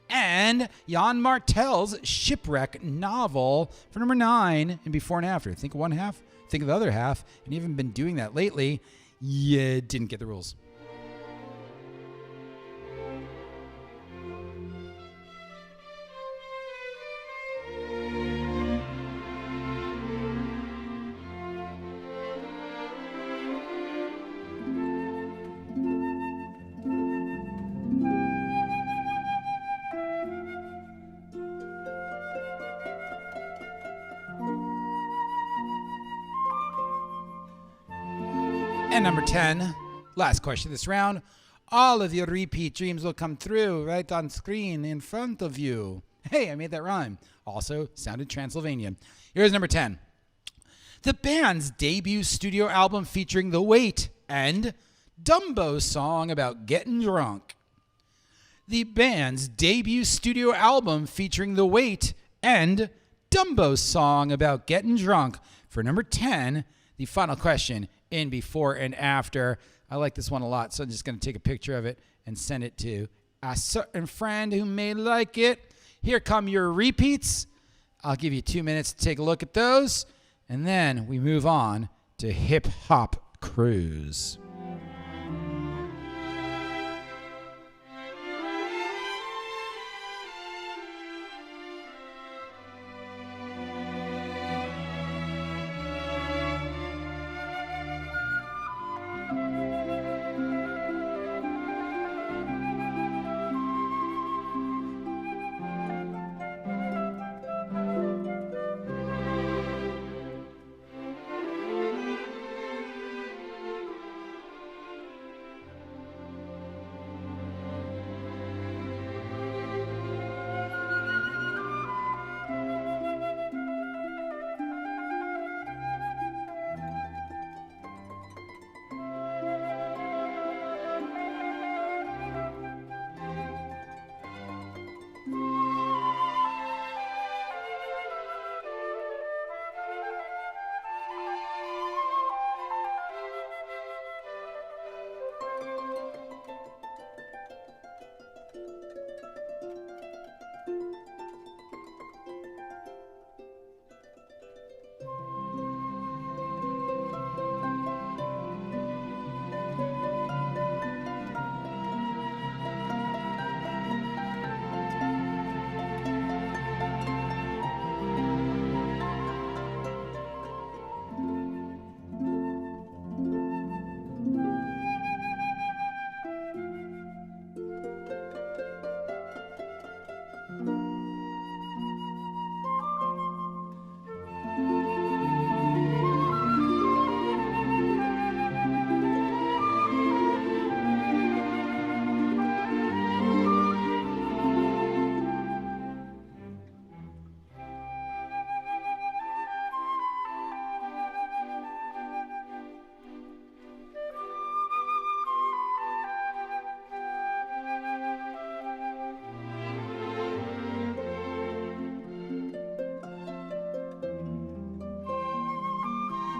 and Jan Martel's Shipwreck novel. For number 9, and Before and After. Think of one half, think of the other half. And you haven't been doing that lately. You didn't get the rules. And number 10, last question this round. All of your repeat dreams will come through right on screen in front of you. Hey, I made that rhyme. Also sounded Transylvania. Here's number 10. The band's debut studio album featuring The Weight and Dumbo's song about getting drunk. The band's debut studio album featuring The Weight and Dumbo's song about getting drunk. For number 10, the final question in Before and After. I like this one a lot, so I'm just going to take a picture of it and send it to a certain friend who may like it. Here come your repeats. I'll give you 2 minutes to take a look at those, and then we move on to Hip Hop Cruise.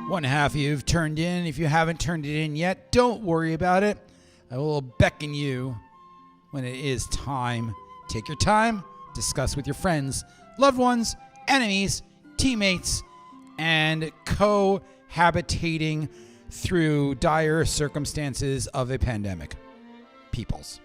One half of you have turned in. If you haven't turned it in yet, don't worry about it. I will beckon you when it is time. Take your time, discuss with your friends, loved ones, enemies, teammates, and cohabitating through dire circumstances of a pandemic. Peoples.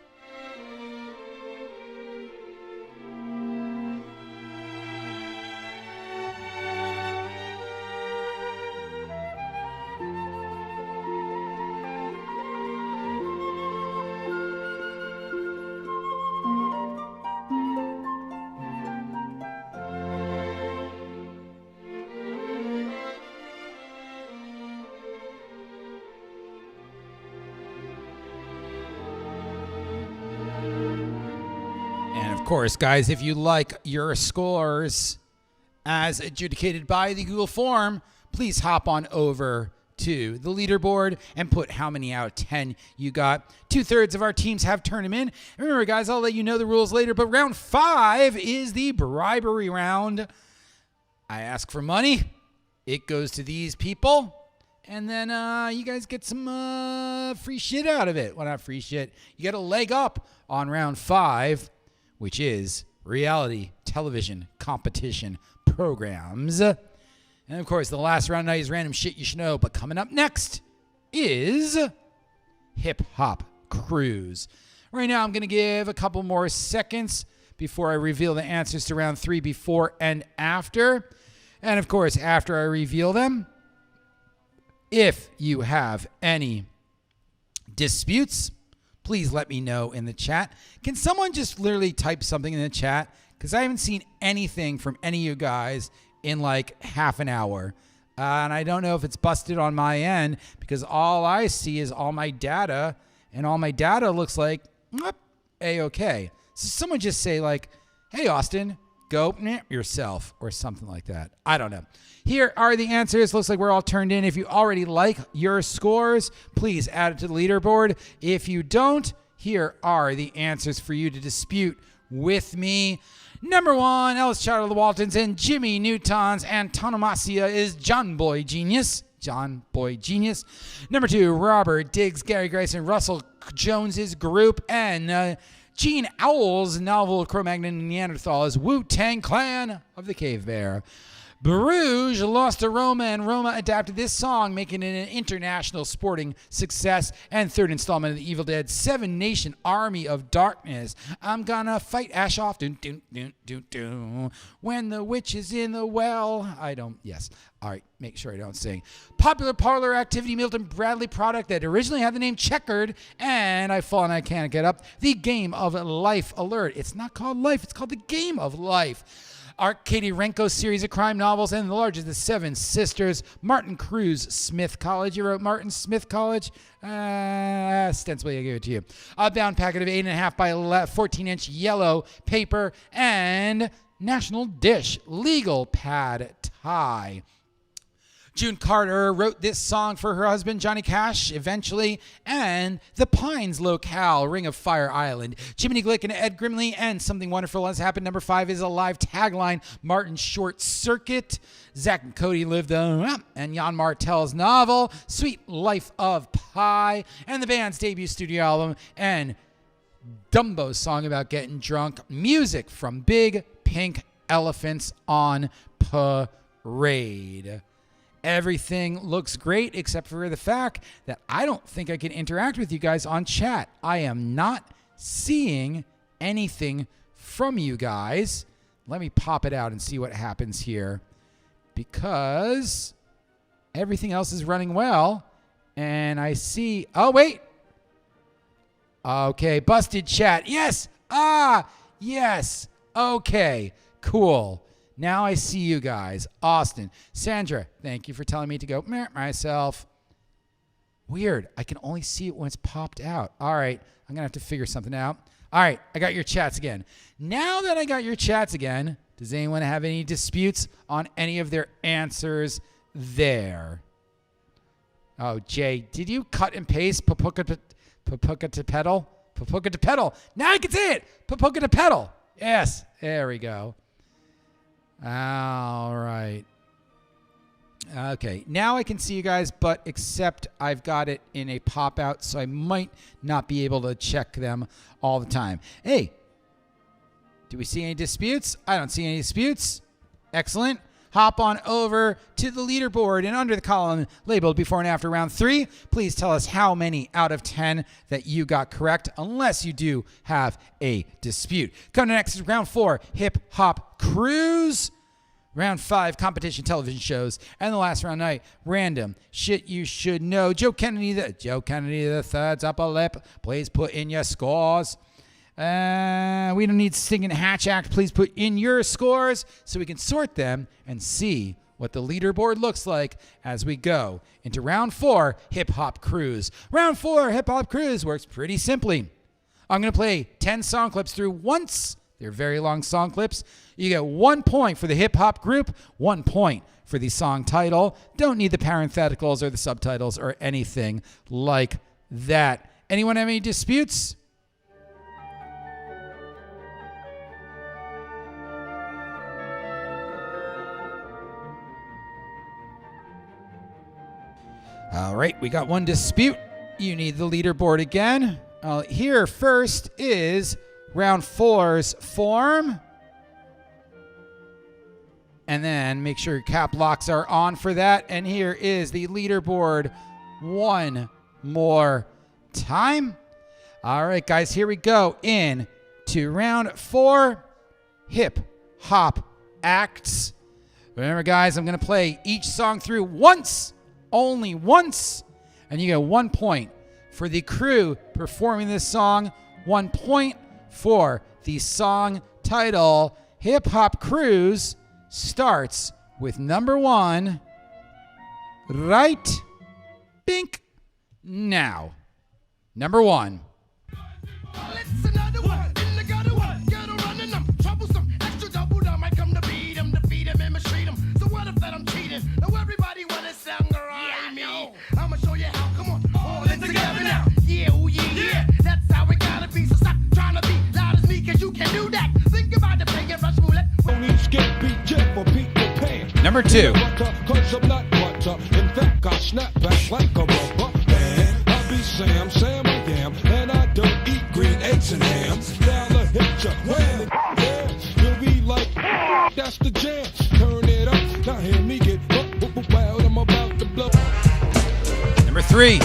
Of course, guys, if you like your scores as adjudicated by the Google form, please hop on over to the leaderboard and put how many out of 10 you got. 2/3 of our teams have turned them in. Remember, guys, I'll let you know the rules later, but round 5 is the bribery round. I ask for money. It goes to these people. And then you guys get some free shit out of it. Well, not free shit. You get a leg up on round 5, which is reality television competition programs. And of course, the last round night is random shit you should know. But coming up next is Hip Hop Cruise. Right now, I'm going to give a couple more seconds before I reveal the answers to round 3 before and after. And of course, after I reveal them, if you have any disputes, please let me know in the chat. Can someone just literally type something in the chat? Because I haven't seen anything from any of you guys in like half an hour. And I don't know if it's busted on my end because all I see is all my data. And all my data looks like A-okay. So someone just say like, hey, Austin, go yourself or something like that. I don't know. Here are the answers. Looks like we're all turned in. If you already like your scores, please add it to the leaderboard. If you don't, here are the answers for you to dispute with me. Number 1, Ellis Charter, the Waltons, and Jimmy Newton's antonomasia is John Boy Genius. John Boy Genius. Number 2, Robert Diggs, Gary Grace, and Russell Jones's group, and Gene Owl's novel Cro-Magnon and Neanderthal is Wu-Tang Clan of the Cave Bear. Bruges lost to Roma, and Roma adapted this song, making it an international sporting success. And third installment of the Evil Dead 7 Nation Army of Darkness. I'm gonna fight Ash off. Dun, dun, dun, dun, dun. When the witch is in the well. Yes. All right, make sure I don't sing. Popular parlor activity Milton Bradley product that originally had the name Checkered, and I fall and I can't get up. The Game of Life alert. It's not called Life, it's called the Game of Life. Katie Renko's series of crime novels, and the largest of the Seven Sisters. Martin Cruz Smith College. You wrote Martin Smith College? Ostensibly, I give it to you. A bound packet of 8.5 by 14-inch yellow paper, and National Dish legal pad tie. June Carter wrote this song for her husband, Johnny Cash, eventually, and The Pines Locale, Ring of Fire Island. Jiminy Glick and Ed Grimley, and Something Wonderful Has Happened. Number 5 is a live tagline, Martin Short Circuit. Zach and Cody lived and Jan Martel's novel, Sweet Life of Pi, and the band's debut studio album, and Dumbo's song about getting drunk. Music from Big Pink Elephants on Parade. Everything looks great except for the fact that I don't think I can interact with you guys on chat. I am not seeing anything from you guys. Let me pop it out and see what happens here, because everything else is running well. And I see, oh, wait. Okay, busted chat. Yes. Yes. Okay, cool. Now I see you guys. Austin. Sandra, thank you for telling me to go myself. Weird. I can only see it when it's popped out. All right. I'm going to have to figure something out. All right. I got your chats again. Now that I got your chats again, does anyone have any disputes on any of their answers there? Oh, Jay, did you cut and paste Papuka to pedal? Papuka to pedal. Now I can see it. Papuka to pedal. Yes. There we go. All right. Okay. Now I can see you guys, but except I've got it in a pop out, so I might not be able to check them all the time. Hey, do we see any disputes? I don't see any disputes. Excellent. Hop on over to the leaderboard, and under the column labeled before and after round 3, please tell us how many out of 10 that you got correct, unless you do have a dispute. Coming next is round 4, hip hop cruise. Round 5, competition television shows. And the last round night, random shit you should know. Joe Kennedy the third's upper lip. Please put in your scores. We don't need singing hatch act. Please put in your scores so we can sort them and see what the leaderboard looks like as we go into round 4, hip hop cruise. Round 4, hip hop cruise works pretty simply. I'm going to play 10 song clips through once. They're very long song clips. You get 1 point for the hip hop group, 1 point for the song title. Don't need the parentheticals or the subtitles or anything like that. Anyone have any disputes? All right, we got one dispute. You need the leaderboard again. Here first is round 4's form. And then make sure your cap locks are on for that. And here is the leaderboard one more time. All right, guys, here we go into round 4, hip hop acts. Remember, guys, I'm going to play each song through once, only once, and you get 1 point for the crew performing this song, 1 point for the song title. Hip Hop Cruise starts with number 1 right bink now. Number 1. Number 2. In fact, I snap back like a rubber band. I be Sam I am, and I don't eat green eggs and ham. That's the jam. Turn it up. Now hear me get wild. I'm about to blow. Number 3.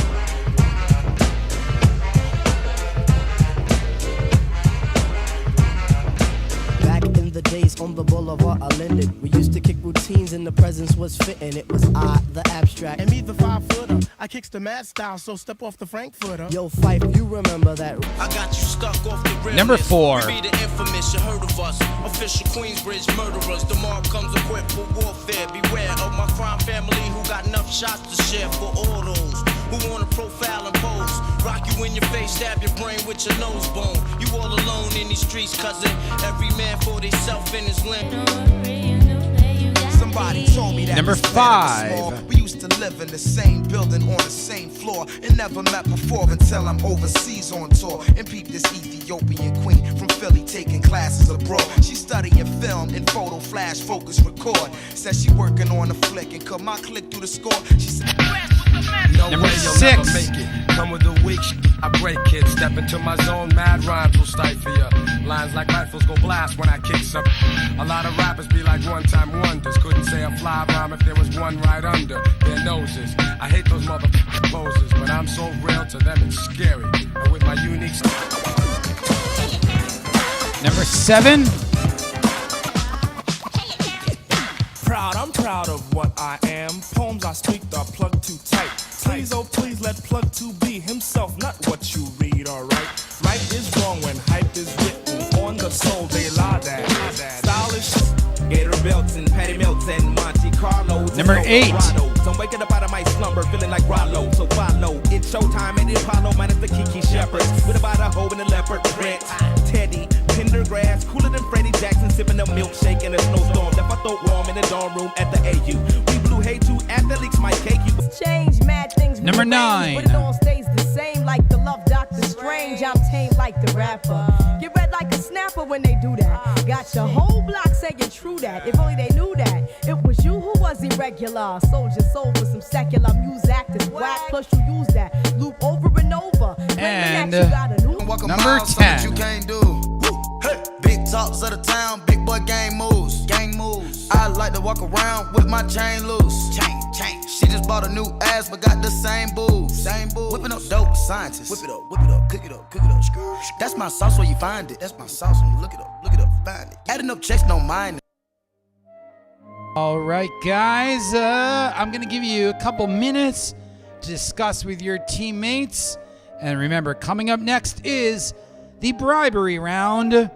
The days on the boulevard are lended. We used to kick routines and the presence was fitting. It was I, the abstract. And me, the 5-footer. I kicks the mad style, so step off the Frankfurter. Yo, Fife, you remember that? I got you stuck off the realness. Number 4. We be the infamous, you heard of us. Official Queensbridge murderers. The mob comes equipped for warfare. Beware of my crime family who got enough shots to share for all those who wanna profile and pose. Rock you in your face, stab your brain with your nose bone. You all alone in these streets, cousin. Every man for himself in his limb. Somebody told me that Number 5. We used to live in the same building on the same floor and never met before until I'm overseas on tour and peep this Ethiopian queen from Philly taking classes abroad. She studying film and photo flash focus record. Says she working on a flick and cut my click through the score. She said No Number way you'll 6. never make it. Come with the weak I break it. Step into my zone, mad rhymes will stifle ya. Lines like rifles go blast when I kick some. A lot of rappers be like one-time wonders. Couldn't say a fly rhyme if there was one right under their noses. I hate those motherfucking poses, but I'm so real to them it's scary. And with my unique Number 7. I'm proud of what I am. Poems I tweaked are plugged too tight. Please, oh please, let plug 2 be himself, not what you read, alright? Right is wrong when hype is written on the soul, they lie that. Stylish Gator belts and patty melts and Monte Carlos. Number 8. I'm waking up out of my slumber, feeling like Rollo. So follow, it's showtime at the Apollo, minus the Kiki Shepherd. With about a hoe and a leopard print. Teddy, Pendergrass, cooler than Freddie Jackson, sipping a milkshake in a snowstorm. Left my throat warm in the dorm room at the AU. We blew hay to athletes might cake you. Change mad things. Number 9. But it all stays the same, like the love Dr. Strange. I'm tame like the rapper. Get red like a snapper when they do that. Got your whole block saying true that. If only they knew that. It was you who was irregular. Soldier soul for some secular music. That's whack. Plus you use that. Loop over and over. And you got a new number 10. you can't do. Hey. Big talks of the town, big boy gang moves. Gang moves. I like to walk around with my chain loose. Chain. She just bought a new ass, but got the same boobs. Whipping up dope scientists. Whip it up, cook it up. That's my sauce where you find it. That's my sauce when you look it up, find it. Adding up checks, don't mind it. All right, guys. I'm going to give you a couple minutes to discuss with your teammates. And remember, coming up next is the bribery round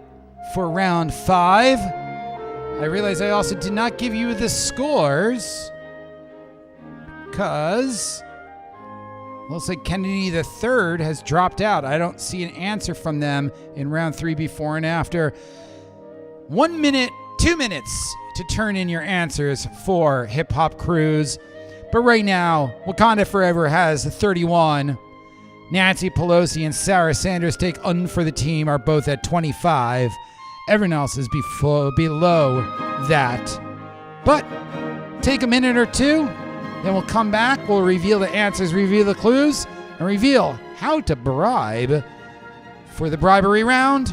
for round 5. I realize I also did not give you the scores because looks like Kennedy the Third has dropped out. I don't see an answer from them in round 3 before and after. 1 minute, 2 minutes to turn in your answers for Hip Hop Cruise. But right now, Wakanda Forever has 31. Nancy Pelosi and Sarah Sanders take Un for the Team are both at 25. Everyone else is below that. But take a minute or two, then we'll come back, we'll reveal the answers, reveal the clues, and reveal how to bribe for the bribery round,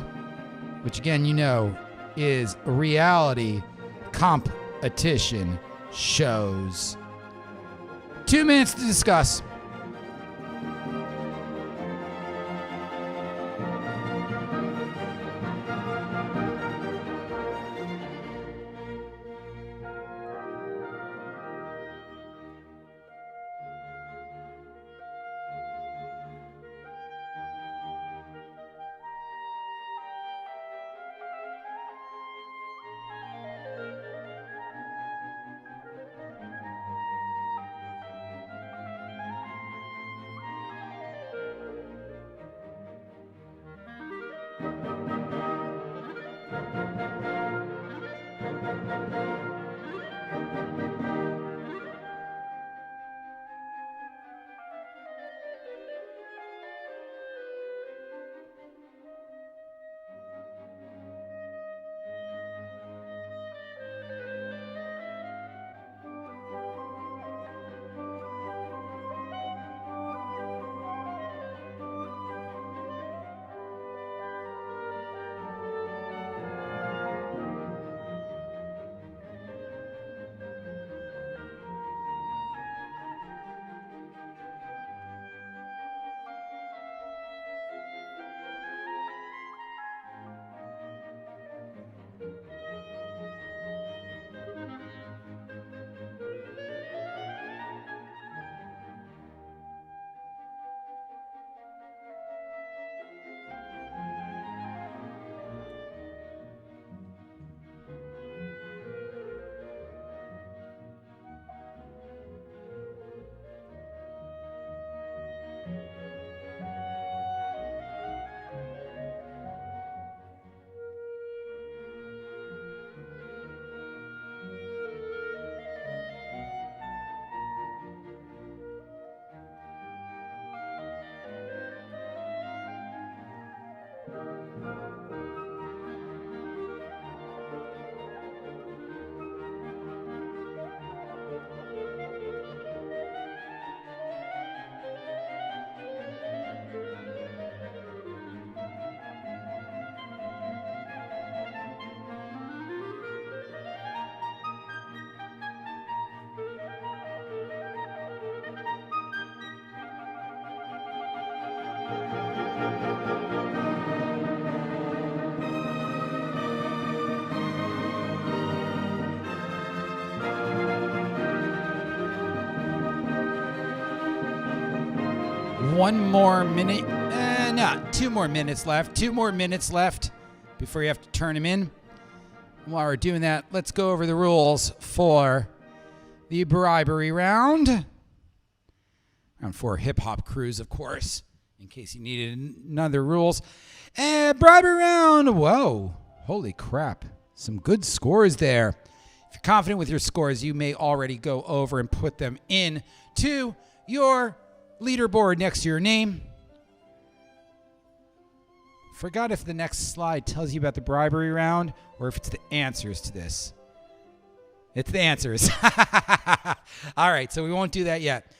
which again, you know, is reality competition shows. 2 minutes to discuss. one more minute. No, 2 more minutes left. 2 more minutes left before you have to turn them in. While we're doing that, let's go over the rules for the bribery round. Round 4 hip-hop cruise, of course, in case you needed another rules. And bribery round. Whoa. Holy crap. Some good scores there. If you're confident with your scores, you may already go over and put them in to your leaderboard next to your name. Forgot if the next slide tells you about the bribery round or if it's the answers to this. It's the answers. All right, so we won't do that yet.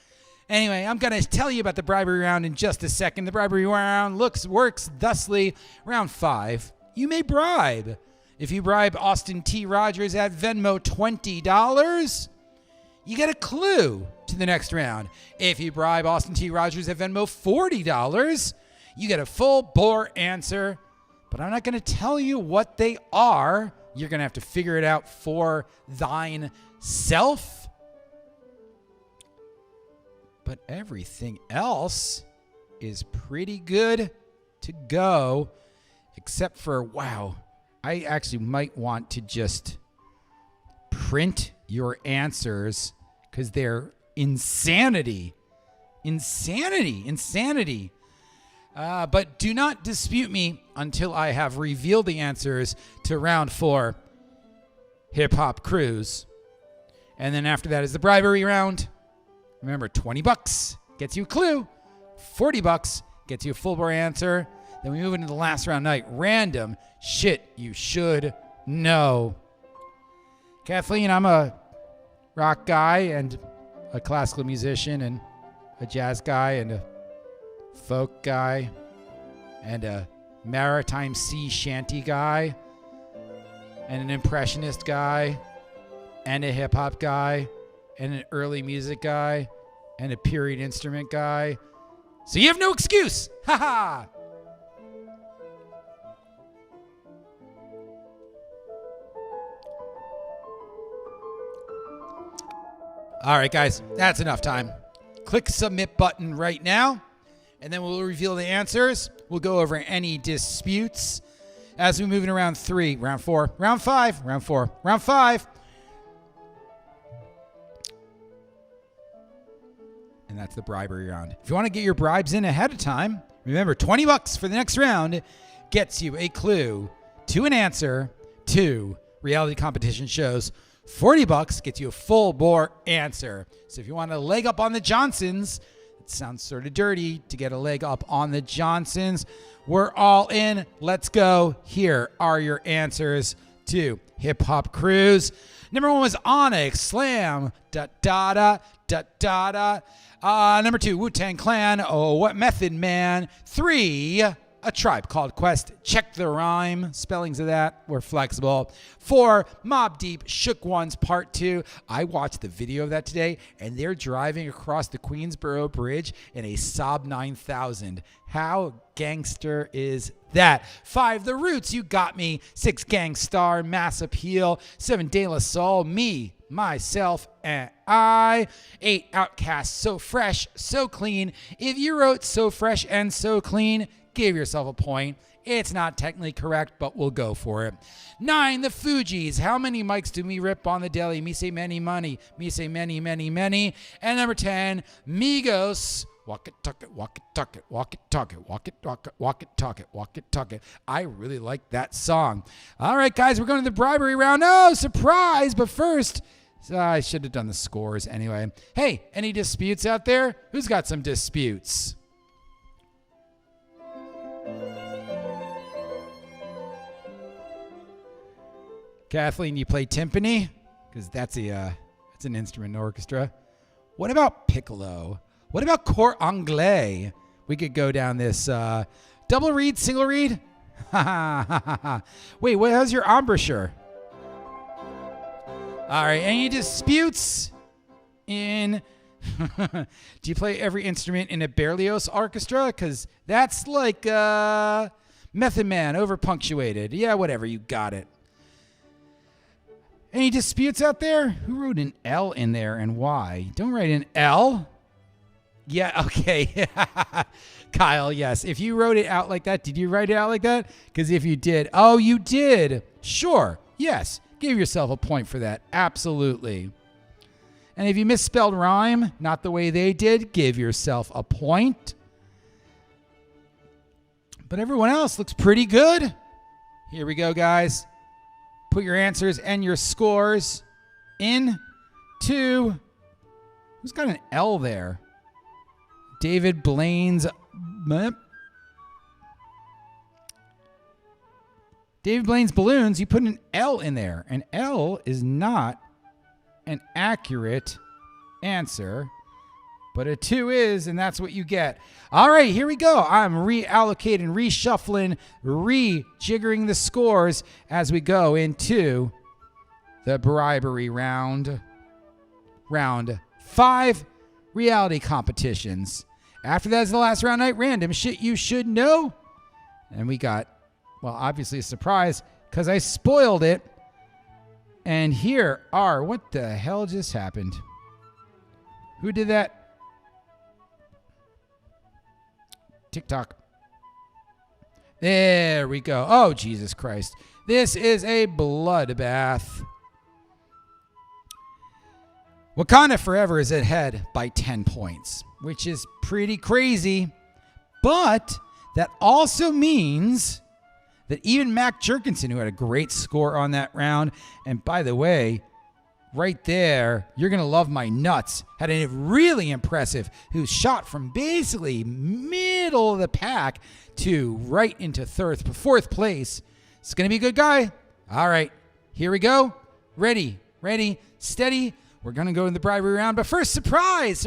Anyway, I'm going to tell you about the bribery round in just a second. The bribery round works thusly. Round 5, you may bribe. If you bribe Austin T. Rogers at Venmo $20, you get a clue to the next round. If you bribe Austin T. Rogers at Venmo $40, you get a full-bore answer. But I'm not going to tell you what they are. You're going to have to figure it out for thine self. But everything else is pretty good to go, except for, wow, I actually might want to just print your answers because they're insanity. Insanity. But do not dispute me until I have revealed the answers to round 4 hip-hop cruise. And then after that is the bribery round. Remember, $20 gets you a clue. $40 gets you a full-bore answer. Then we move into the last round night. Random shit you should know. Kathleen, I'm a rock guy and a classical musician and a jazz guy and a folk guy and a maritime sea shanty guy and an impressionist guy and a hip-hop guy and an early music guy, and a period instrument guy. So you have no excuse. Ha ha! All right, guys, that's enough time. Click submit button right now, and then we'll reveal the answers. We'll go over any disputes as we move into round 3, round 4, round 5, round 4, round 5. And that's the bribery round. If you want to get your bribes in ahead of time, remember, $20 for the next round gets you a clue to an answer to reality competition shows. $40 gets you a full-bore answer. So if you want a leg up on the Johnsons, it sounds sort of dirty to get a leg up on the Johnsons. We're all in. Let's go. Here are your answers to Hip Hop Cruise. Number 1 was Onyx, Slam, Number 2, Wu-Tang Clan, Oh, What Method Man. 3, A Tribe Called Quest. Check the rhyme. Spellings of that were flexible. 4, Mobb Deep, Shook Ones Part 2. I watched the video of that today, and they're driving across the Queensboro Bridge in a Saab 9000. How gangster is that? 5, The Roots, You Got Me. 6, Gangstar, Mass Appeal. 7, De La Soul, Me, Myself, and I. 8, Outcast, So Fresh, So Clean. If you wrote So Fresh and So Clean, give yourself a point. It's not technically correct, but we'll go for it. 9, The Fugees, How Many Mics Do Me Rip on the Deli? Me Say Many Money, Me Say Many, Many, Many. And number 10, Migos, Walk it, talk it, walk it, talk it, walk it, talk it, walk it, talk it, walk it, talk it, walk it, talk it. I really like that song. All right, guys, we're going to the bribery round. Oh, surprise! But first, I should have done the scores anyway. Hey, any disputes out there? Who's got some disputes? Kathleen, you play timpani? Because that's an instrument in orchestra. What about piccolo? What about cor anglais? We could go down this double reed, single reed. Wait, how's your embouchure? All right, any disputes in... Do you play every instrument in a Berlioz orchestra? Because that's like Method Man, over-punctuated. Yeah, whatever, you got it. Any disputes out there? Who wrote an L in there and why? Don't write an L. Yeah, okay. Kyle, yes. If you wrote it out like that, did you write it out like that? Because if you did, oh, you did. Sure. Yes. Give yourself a point for that. Absolutely. And if you misspelled rhyme, not the way they did, give yourself a point. But everyone else looks pretty good. Here we go, guys. Put your answers and your scores into... Who's got an L there? David Blaine's... David Blaine's balloons, you put an L in there. An L is not an accurate answer, but a 2 is, and that's what you get. All right, here we go. I'm reallocating, reshuffling, rejiggering the scores as we go into the bribery round. Round 5, reality competitions. After that is the last round night, random shit you should know. And we got, well, obviously a surprise because I spoiled it. And here are, what the hell just happened? Who did that? TikTok. There we go. Oh, Jesus Christ. This is a bloodbath. Wakanda Forever is ahead by 10 points, which is pretty crazy. But that also means that even Mac Jerkinson, who had a great score on that round, and by the way, right there, you're going to love my nuts, had a really impressive, who shot from basically middle of the pack to right into fourth place. It's going to be a good guy. All right, here we go. Ready, steady. We're going to go in the bribery round. But first, surprise.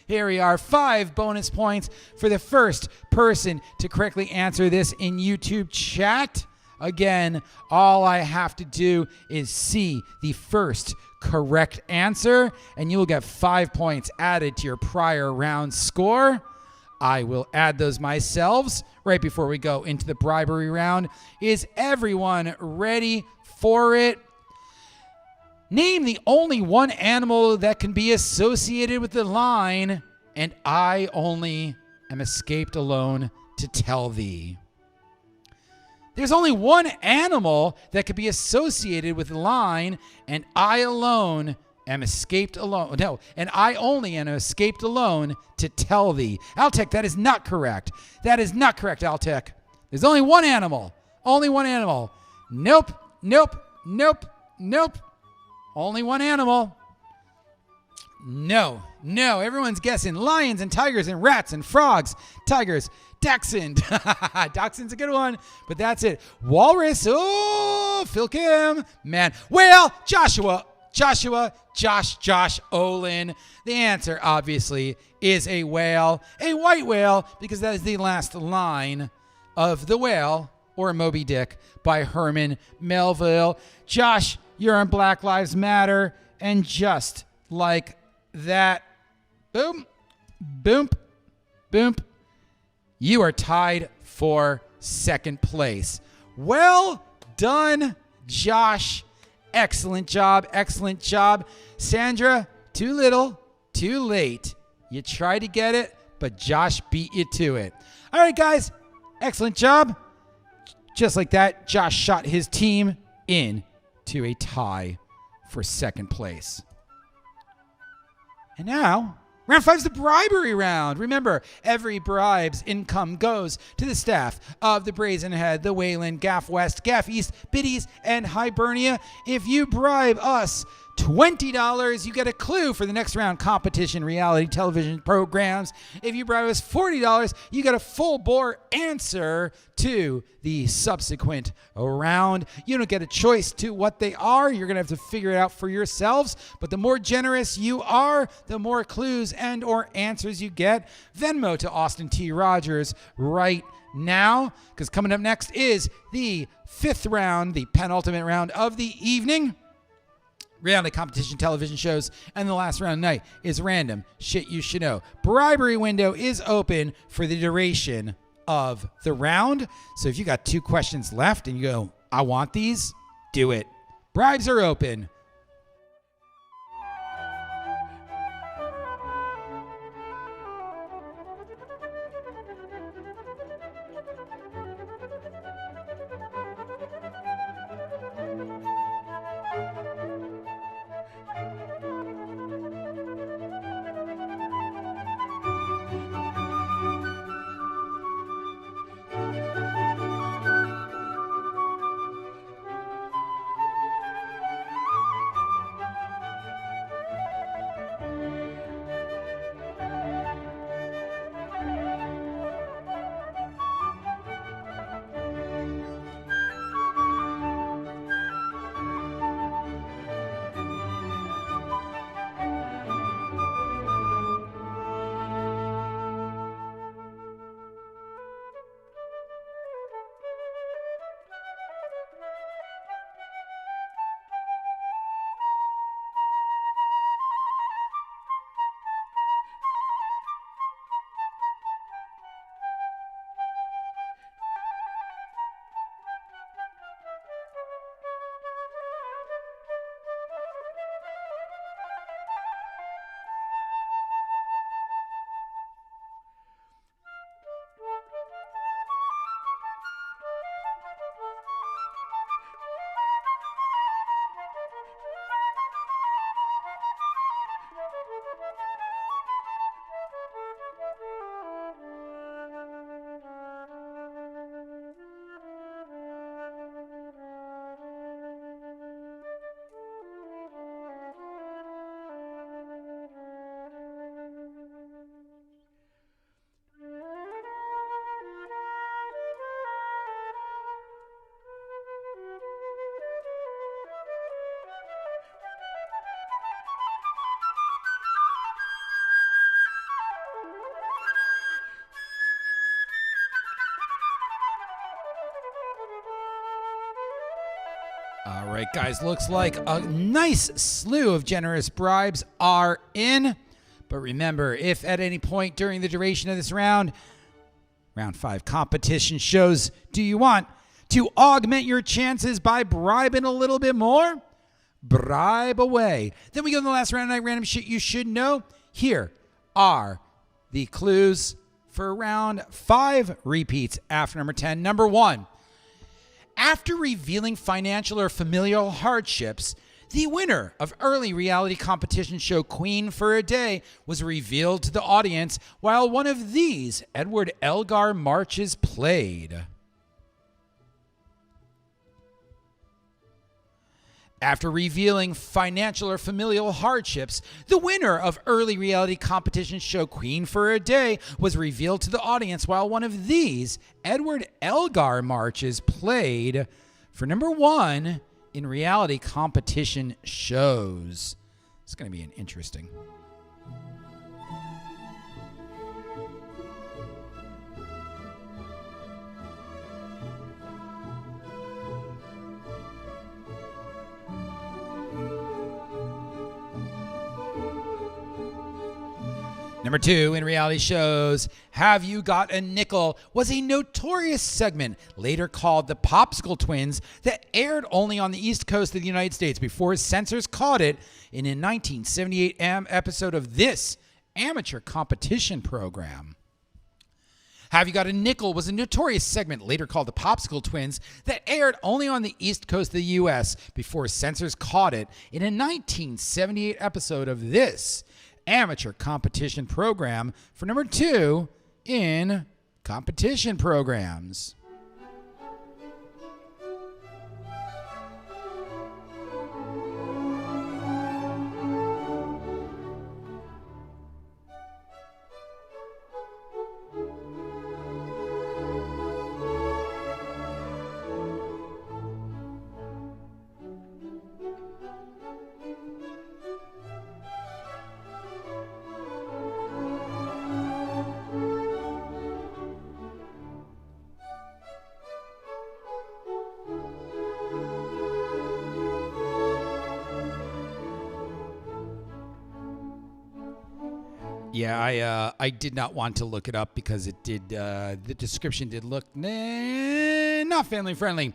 Here we are. 5 bonus points for the first person to correctly answer this in YouTube chat. Again, all I have to do is see the first correct answer, and you will get 5 points added to your prior round score. I will add those myself right before we go into the bribery round. Is everyone ready for it? Name the only one animal that can be associated with the line, and I only am escaped alone to tell thee. There's only one animal that could be associated with the line, and I alone am escaped alone. No, and I only am escaped alone to tell thee. Altec, that is not correct. That is not correct, Altec. There's only one animal. Only one animal. Nope. Only one animal. No. Everyone's guessing lions and tigers and rats and frogs. Tigers. Dachshund. Dachshund's a good one, but that's it. Walrus. Oh, Phil Kim. Man. Whale. Josh, Olin. The answer, obviously, is a whale. A white whale, because that is the last line of The Whale, or Moby Dick, by Herman Melville. Josh, you're on Black Lives Matter, and just like that, boom, you are tied for second place. Well done, Josh. Excellent job. Sandra, too little, too late. You tried to get it, but Josh beat you to it. All right, guys, excellent job. Just like that, Josh shot his team in to a tie for second place. And now, round 5 is the bribery round. Remember, every bribe's income goes to the staff of the Brazen Head, the Waylon, Gaf West, Gaf East, Biddy's, and Hibernia. If you bribe us $20, you get a clue for the next round competition reality television programs. If you bribe us $40, you get a full-bore answer to the subsequent round. You don't get a choice to what they are. You're going to have to figure it out for yourselves. But the more generous you are, the more clues and or answers you get. Venmo to Austin T. Rogers right now, because coming up next is the 5th round, the penultimate round of the evening. Reality competition television shows, and the last round night is random shit you should know. Bribery window is open for the duration of the round. So if you got 2 questions left and you go, I want these, do it. Bribes are open. All right, guys, looks like a nice slew of generous bribes are in. But remember, if at any point during the duration of this round 5 competition shows, do you want to augment your chances by bribing a little bit more? Bribe away. Then we go to the last round of night random shit you should know. Here are the clues for round 5 repeats after number 10. Number 1. After revealing financial or familial hardships, the winner of early reality competition show Queen for a Day was revealed to the audience while one of these Edward Elgar marches played. After revealing financial or familial hardships, the winner of early reality competition show Queen for a Day was revealed to the audience while one of these Edward Elgar marches played for number 1 in reality competition shows. It's going to be an interesting. Number 2 in reality shows, Have You Got a Nickel was a notorious segment later called the Popsicle Twins that aired only on the East Coast of the United States before censors caught it in a 1978 episode of this amateur competition program. Have You Got a Nickel was a notorious segment later called the Popsicle Twins that aired only on the East Coast of the U.S. before censors caught it in a 1978 episode of this amateur competition program for number 2 in competition programs. Yeah, I did not want to look it up because it did. The description did look not family friendly.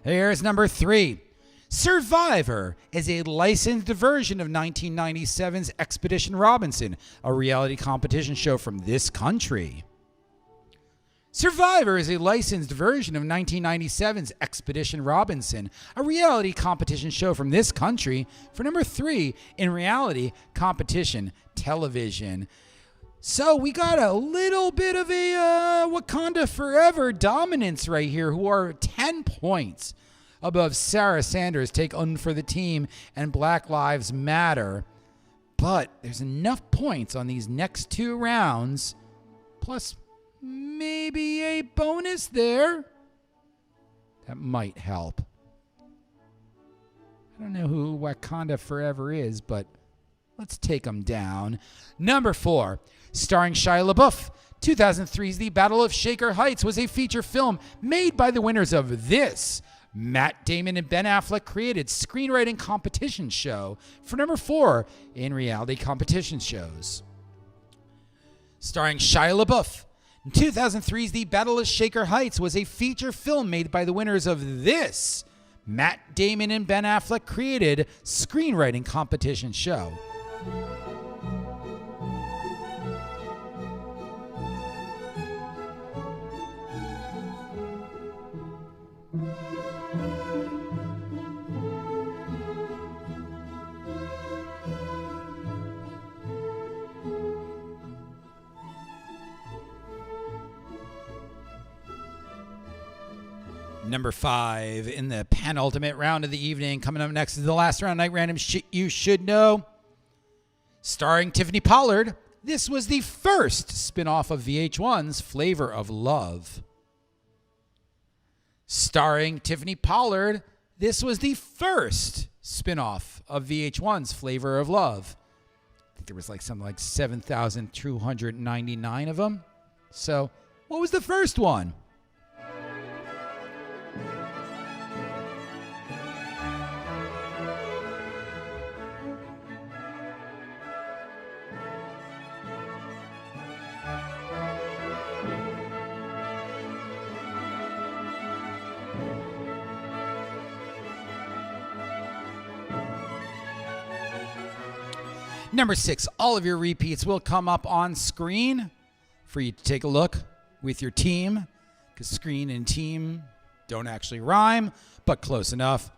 Here's number 3. Survivor is a licensed version of 1997's Expedition Robinson, a reality competition show from this country. Survivor is a licensed version of 1997's Expedition Robinson, a reality competition show from this country, for number 3 in reality competition television. So we got a little bit of a Wakanda Forever dominance right here, who are 10 points above Sarah Sanders' Take On for the Team and Black Lives Matter. But there's enough points on these next 2 rounds, plus maybe a bonus there, that might help. I don't know who Wakanda Forever is, but let's take them down. Number 4, starring Shia LaBeouf, 2003's The Battle of Shaker Heights was a feature film made by the winners of this Matt Damon and Ben Affleck created screenwriting competition show for number 4 in reality competition shows. Starring Shia LaBeouf, 2003's The Battle of Shaker Heights was a feature film made by the winners of this Matt Damon and Ben Affleck created screenwriting competition show. Number 5 in the penultimate round of the evening. Coming up next is the last round, night random shit you should know. Starring Tiffany Pollard, this was the first spin-off of VH1's Flavor of Love. Starring Tiffany Pollard, this was the first spin-off of VH1's Flavor of Love. I think there was something like 7,299 of them. So, what was the first one? Number 6, all of your repeats will come up on screen for you to take a look with your team, because screen and team don't actually rhyme, but close enough.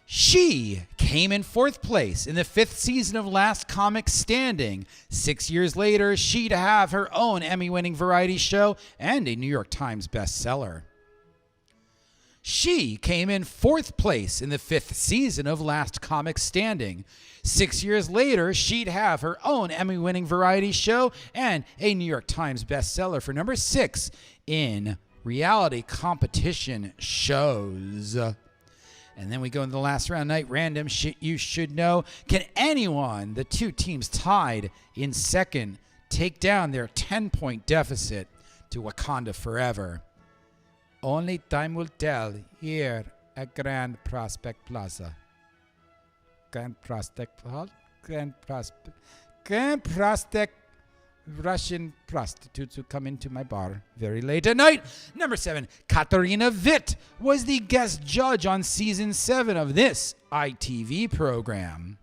She came in 4th place in the 5th season of Last Comic Standing. 6 years later, she'd have her own Emmy-winning variety show and a New York Times bestseller. She came in 4th place in the 5th season of Last Comic Standing. 6 years later, she'd have her own Emmy-winning variety show and a New York Times bestseller for number 6 in reality competition shows. And then we go into the last round, night random shit you should know. Can anyone, the 2 teams tied in 2nd, take down their 10-point deficit to Wakanda forever? Only time will tell here at Grand Prospect Plaza. Grand Prospect Russian prostitutes who come into my bar very late at night. Number 7, Katarina Witt was the guest judge on season 7 of this ITV program.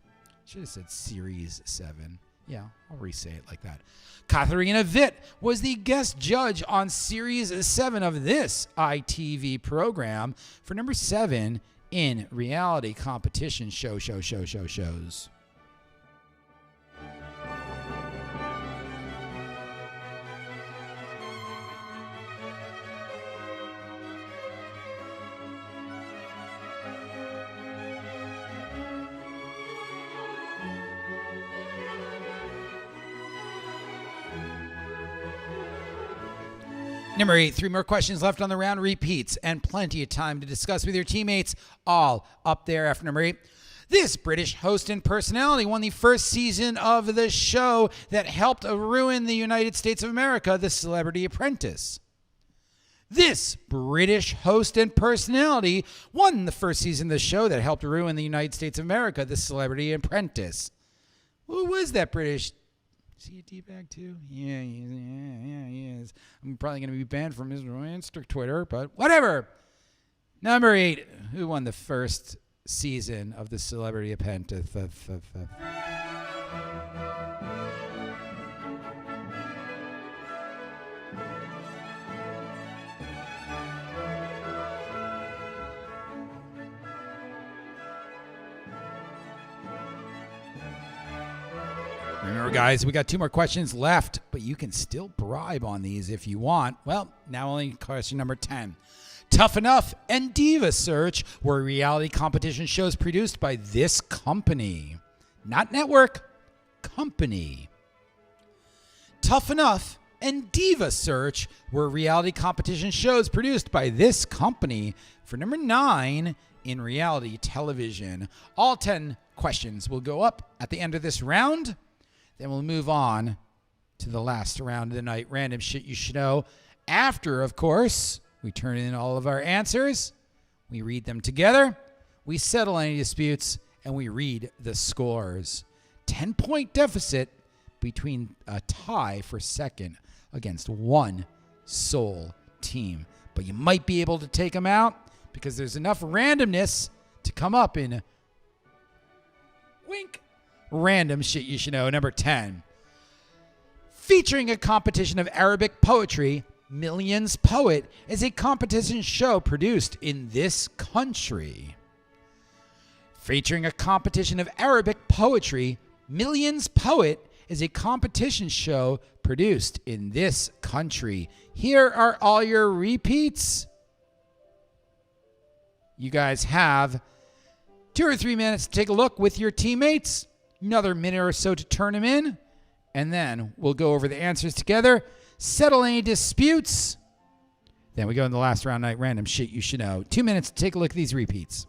Should have said series 7. Yeah, I'll re-say it like that. Katharina Witt was the guest judge on series 7 of this ITV program for number 7 in reality competition shows. Number 8, 3 more questions left on the round repeats and plenty of time to discuss with your teammates, all up there after number 8. This British host and personality won the first season of the show that helped ruin the United States of America, The Celebrity Apprentice. This British host and personality won the first season of the show that helped ruin the United States of America, The Celebrity Apprentice. Who was that British? Is he a D-bag too? Yeah, he is. I'm probably going to be banned from his Insta Twitter, but whatever. Number 8, who won the first season of The Celebrity Apprentice? Remember, guys, we got 2 more questions left, but you can still bribe on these if you want. Well, now only question number 10. Tough Enough and Diva Search were reality competition shows produced by this company. Not network, company. Tough Enough and Diva Search were reality competition shows produced by this company for number 9 in reality television. All 10 questions will go up at the end of this round. Then we'll move on to the last round of the night, random shit you should know. After, of course, we turn in all of our answers, we read them together, we settle any disputes, and we read the scores. 10-point deficit between a tie for second against one sole team. But you might be able to take them out because there's enough randomness to come up in wink. Random shit you should know. Number 10. Featuring a competition of Arabic poetry, Millions Poet is a competition show produced in this country. Featuring a competition of Arabic poetry, Millions Poet is a competition show produced in this country. Here are all your repeats. You guys have 2 or 3 minutes to take a look with your teammates. Another minute or so to turn them in. And then we'll go over the answers together, settle any disputes. Then we go in the last round night random shit you should know. 2 minutes to take a look at these repeats.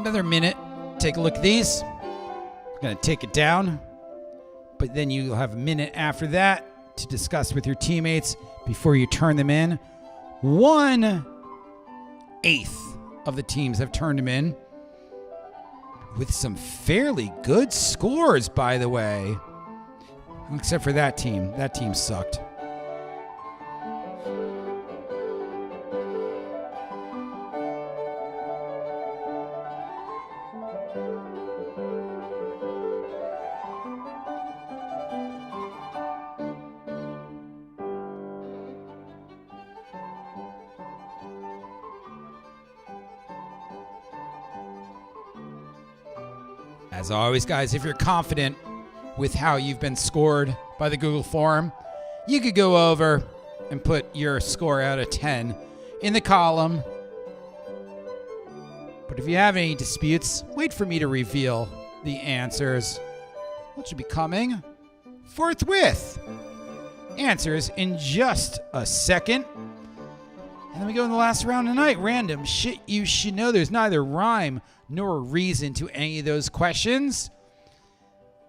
Another minute. Take a look at these. I'm going to take it down. But then you'll have a minute after that to discuss with your teammates before you turn them in. 1/8 of the teams have turned them in. With some fairly good scores, by the way. Except for that team. That team sucked. As always, guys, if you're confident with how you've been scored by the Google form, you could go over and put your score out of 10 in the column. But if you have any disputes, wait for me to reveal the answers, which will be coming forthwith. Answers in just a second. And then we go in the last round tonight. Random shit you should know. There's neither rhyme nor reason to any of those questions.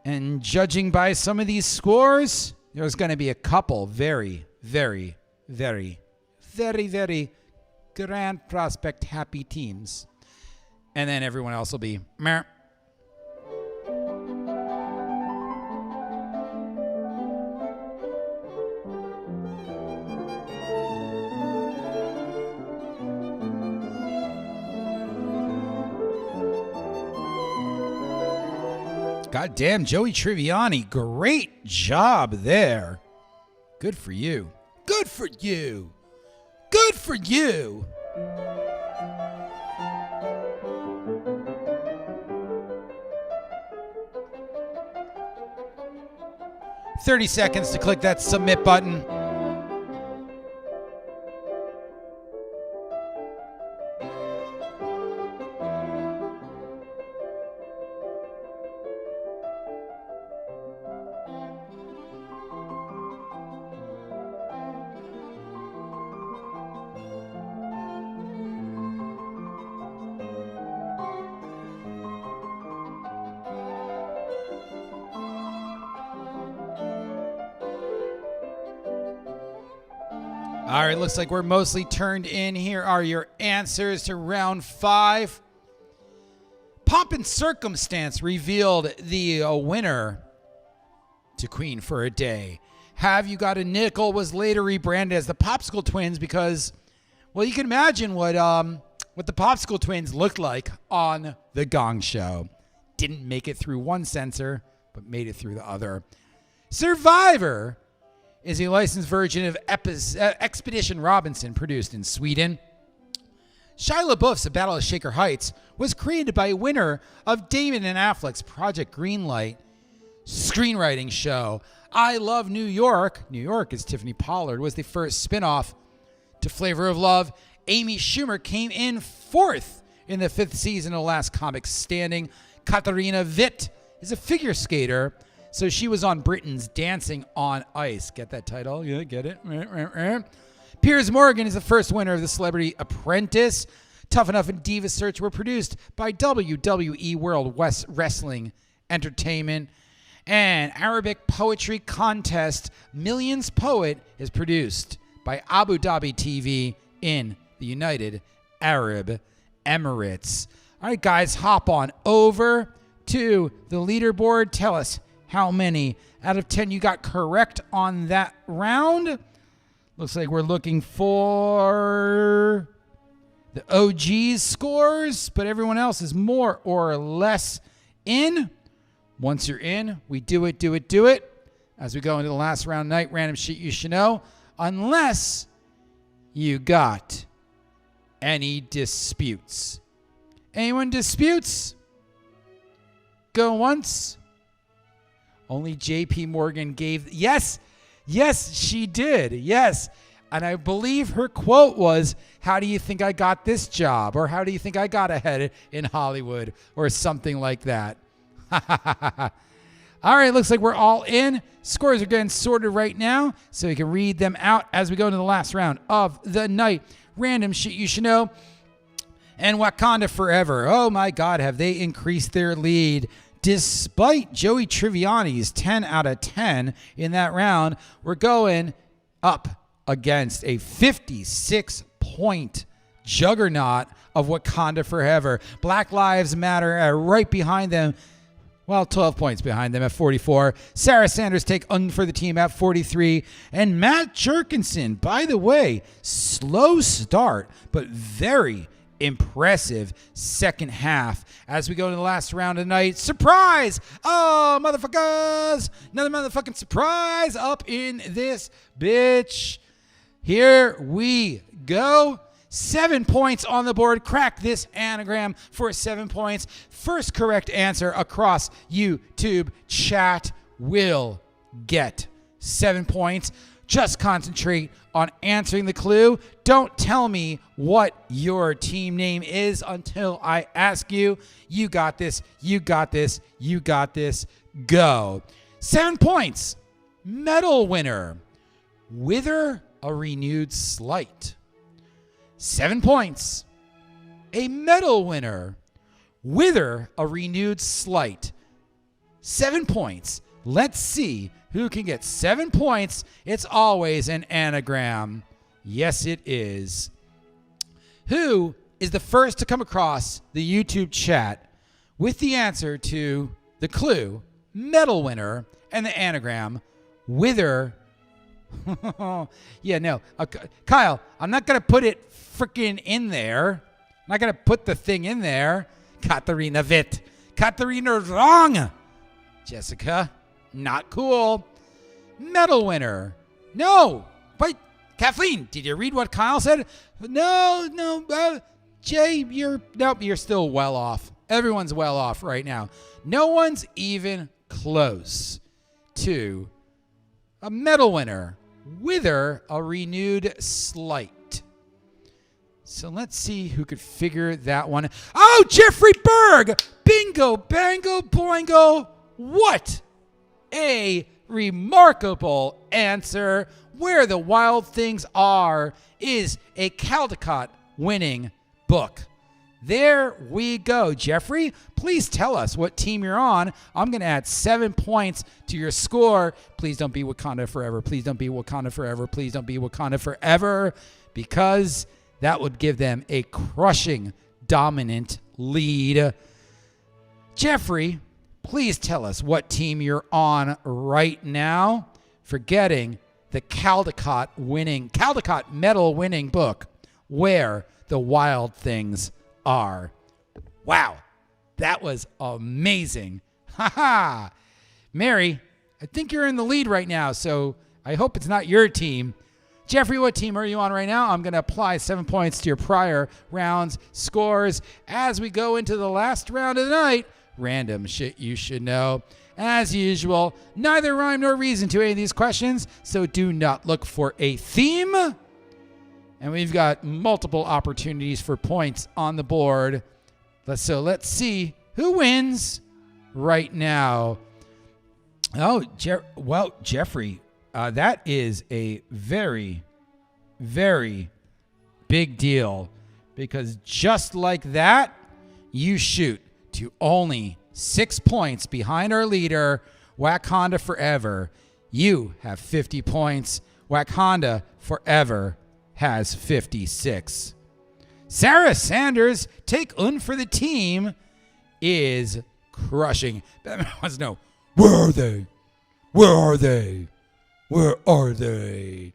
And judging by some of these scores, there's going to be a couple very, very, very, very, very grand prospect happy teams. And then everyone else will be meh. Goddamn, Joey Triviani, great job there. Good for you. Good for you. Good for you. "30 seconds to click that submit button. All right, looks like we're mostly turned in. Here are your answers to round 5. Pomp and Circumstance revealed the winner to Queen for a Day. Have You Got a Nickel was later rebranded as the Popsicle Twins because, well, you can imagine what the Popsicle Twins looked like on The Gong Show. Didn't make it through one censor, but made it through the other. Survivor is a licensed version of Expedition Robinson, produced in Sweden. Shia LaBeouf's A Battle of Shaker Heights was created by a winner of Damon and Affleck's Project Greenlight screenwriting show. I Love New York. New York, as Tiffany Pollard, was the first spin-off to Flavor of Love. Amy Schumer came in 4th in the 5th season of Last Comic Standing. Katharina Witt is a figure skater. So she was on Britain's Dancing on Ice. Get that title? Yeah, get it? Piers Morgan is the first winner of the Celebrity Apprentice. Tough Enough and Diva Search were produced by WWE World West Wrestling Entertainment. And Arabic Poetry Contest Millions Poet is produced by Abu Dhabi TV in the United Arab Emirates. All right, guys, hop on over to the leaderboard. Tell us how many out of 10 you got correct on that round. Looks like we're looking for the OG's scores, but everyone else is more or less in. Once you're in, we do it. As we go into the last round night, random shit you should know, unless you got any disputes. Anyone disputes? Go once. Only JP Morgan gave... Yes, she did. Yes. And I believe her quote was, "How do you think I got this job?" Or "How do you think I got ahead in Hollywood?" Or something like that. All right, looks like we're all in. Scores are getting sorted right now, so you can read them out as we go into the last round of the night. Random shit you should know. and Wakanda Forever. Oh my God, have they increased their lead? Despite Joey Tribbiani's 10 out of 10 in that round, we're going up against a 56-point juggernaut of Wakanda Forever. Black Lives Matter are right behind them. Well, 12 points behind them at 44. Sarah Sanders take on for the team at 43. And Matt Jerkinson, by the way, slow start, but very impressive second half as we go to the last round of the night. Surprise! Oh, motherfuckers! Another motherfucking surprise up in this bitch. Here we go. 7 points on the board. Crack this anagram for 7 points. First correct answer across YouTube chat will get 7 points. Just concentrate on answering the clue. Don't tell me what your team name is until I ask you. You got this. You got this. You got this. Go. 7 points. Medal winner. Wither a renewed slight. 7 points. A medal winner. Wither a renewed slight. 7 points. Let's see who can get 7 points. It's always an anagram. Yes, it is. Who is the first to come across the YouTube chat with the answer to the clue, medal winner, and the anagram, wither? Yeah, no. Kyle, I'm not going to put it freaking in there. I'm not going to put the thing in there. Katharina Witt. Katharina wrong. Jessica, not cool. Medal winner. No. Wait, Kathleen, did you read what Kyle said? No. Jay, you're still well off. Everyone's well off right now. No one's even close to a medal winner. Wither a renewed slight. So let's see who could figure that one. Oh, Jeffrey Berg! Bingo, bango, boingo. What a remarkable answer. Where the Wild Things Are is a Caldecott winning book. There we go. Jeffrey, please tell us what team you're on. I'm going to add 7 points to your score. Please don't be Wakanda forever. Please don't be Wakanda forever. Please don't be Wakanda forever, because that would give them a crushing, dominant lead. Jeffrey, please tell us what team you're on right now for getting the Caldecott medal winning book, Where the Wild Things Are. Wow, that was amazing. Ha. Mary, I think you're in the lead right now, so I hope it's not your team. Jeffrey, what team are you on right now? I'm going to apply 7 points to your prior round's scores as we go into the last round of the night. Random shit you should know. As usual, neither rhyme nor reason to any of these questions, so do not look for a theme. And we've got multiple opportunities for points on the board. So let's see who wins right now. Oh, Jeffrey, that is a very, very big deal, because just like that, you shoot to only 6 points behind our leader, Wakanda Forever. You have 50 points. Wakanda Forever has 56. Sarah Sanders, take un for the team, is crushing. Batman wants to know, where are they? Where are they? Where are they?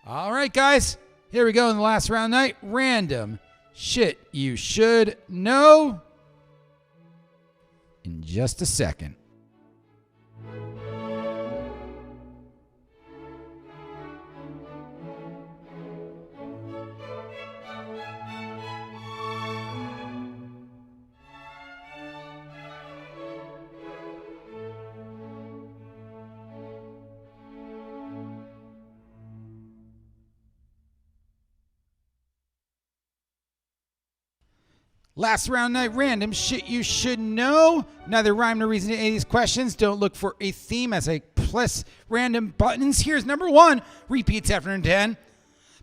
All right, guys. Here we go in the last round night. Random shit you should know. In just a second. Last round night random shit you should know. Neither rhyme nor reason to any of these questions. Don't look for a theme as I press random buttons. Here's number 1. Repeats after 10.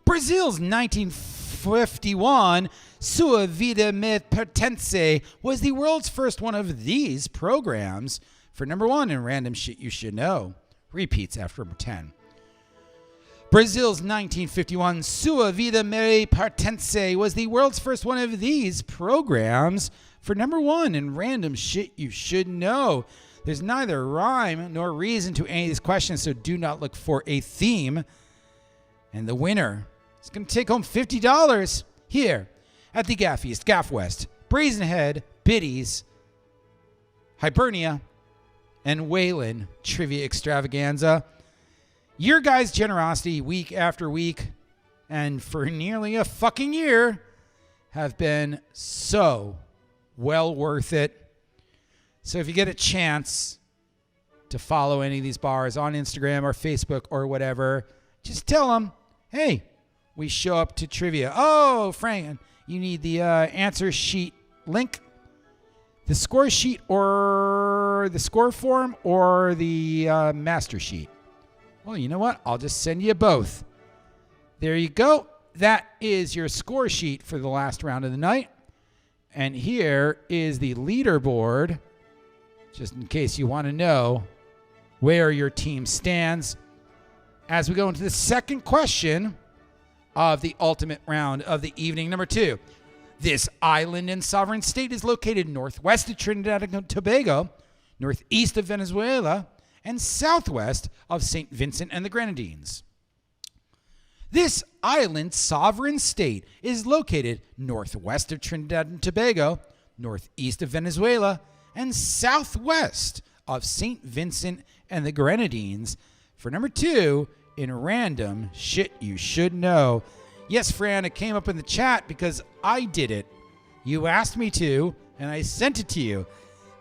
Brazil's 1951 Sua Vida Me Pertence was the world's first one of these programs for number 1 in Random Shit You Should Know. Repeats after number 10. Brazil's 1951 Sua Vida Me Pertence was the world's first one of these programs for number 1 in Random Shit You Should Know. There's neither rhyme nor reason to any of these questions, so do not look for a theme. And the winner is going to take home $50 here at the Gaf East, Gaf West, Brazen Head, Biddy's, Hibernia, and Waylon Trivia Extravaganza. Your guys' generosity week after week and for nearly a fucking year have been so well worth it. So if you get a chance to follow any of these bars on Instagram or Facebook or whatever, just tell them, hey, we show up to trivia. Oh, Frank, you need the answer sheet link, the score sheet or the score form or the master sheet. Well, you know what? I'll just send you both. There you go. That is your score sheet for the last round of the night. And here is the leaderboard, just in case you want to know where your team stands. As we go into the second question of the ultimate round of the evening, number 2. This island and sovereign state is located northwest of Trinidad and Tobago, northeast of Venezuela, and southwest of St. Vincent and the Grenadines. This island sovereign state is located northwest of Trinidad and Tobago, northeast of Venezuela, and southwest of St. Vincent and the Grenadines. For number 2 in Random Shit You Should Know. Yes, Fran, it came up in the chat because I did it. You asked me to, and I sent it to you.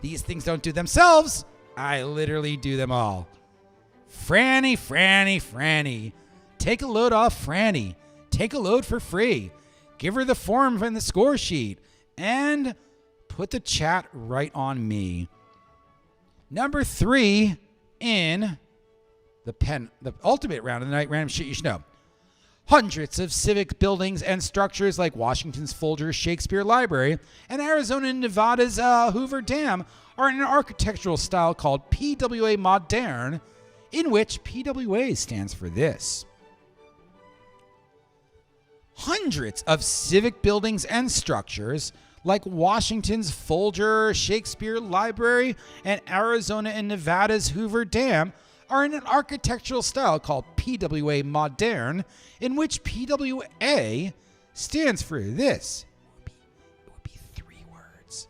These things don't do themselves. I literally do them all. Franny, Franny, Franny. Take a load off Franny. Take a load for free. Give her the form and the score sheet. And put the chat right on me. Number 3 in the ultimate round of the night, Random Shit You Should Know. Hundreds of civic buildings and structures like Washington's Folger Shakespeare Library and Arizona and Nevada's Hoover Dam are in an architectural style called PWA Moderne, in which PWA stands for this. Hundreds of civic buildings and structures like Washington's Folger Shakespeare Library and Arizona and Nevada's Hoover Dam are in an architectural style called PWA Moderne, in which PWA stands for this. It would be 3 words.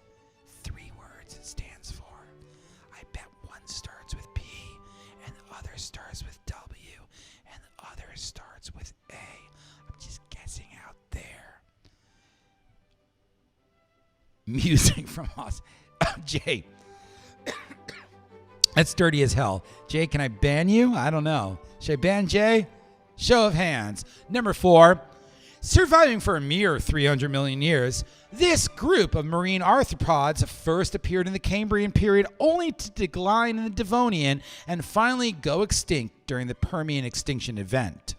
3 words it stands for. I bet one starts with P, and the other starts with W, and the other starts with A. I'm just guessing out there. Music from us. Jay. That's dirty as hell. Jay, can I ban you? I don't know. Should I ban Jay? Show of hands. Number 4. Surviving for a mere 300 million years, this group of marine arthropods first appeared in the Cambrian period only to decline in the Devonian and finally go extinct during the Permian extinction event.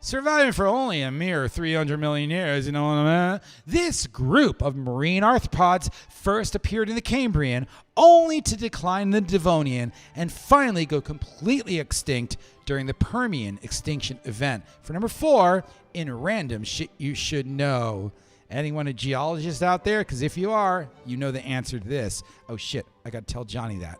Surviving for only a mere 300 million years, you know what I mean? This group of marine arthropods first appeared in the Cambrian, only to decline in the Devonian, and finally go completely extinct during the Permian extinction event. For number 4, in Random Shit You Should Know. Anyone a geologist out there? Because if you are, you know the answer to this. Oh shit, I gotta tell Johnny that.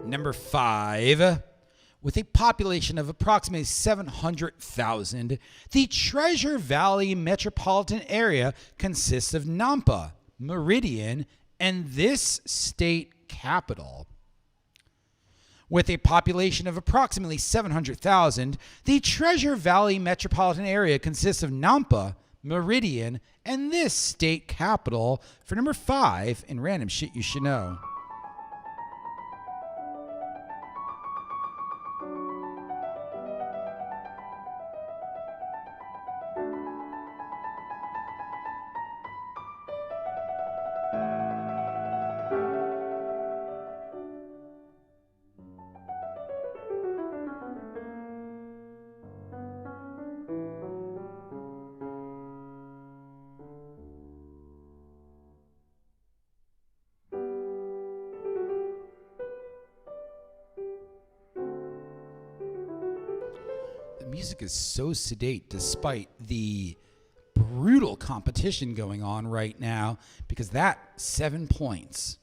Number 5, with a population of approximately 700,000, the Treasure Valley metropolitan area consists of Nampa, Meridian, and this state capital. With a population of approximately 700,000, the Treasure Valley metropolitan area consists of Nampa, meridian, and this state capital for number 5 in random shit you should know. The music is so sedate despite the brutal competition going on right now, because that 7 points,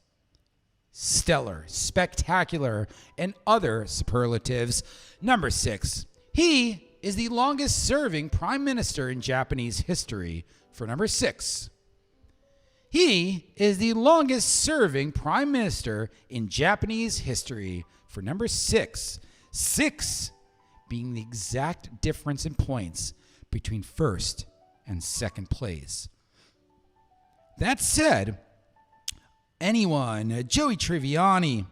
stellar, spectacular, and other superlatives. Number 6, he is the longest serving prime minister in Japanese history. For number 6, he is the longest serving prime minister in Japanese history. For number 6, 6 being the exact difference in points between first and second place. That said, anyone, Joey Triviani,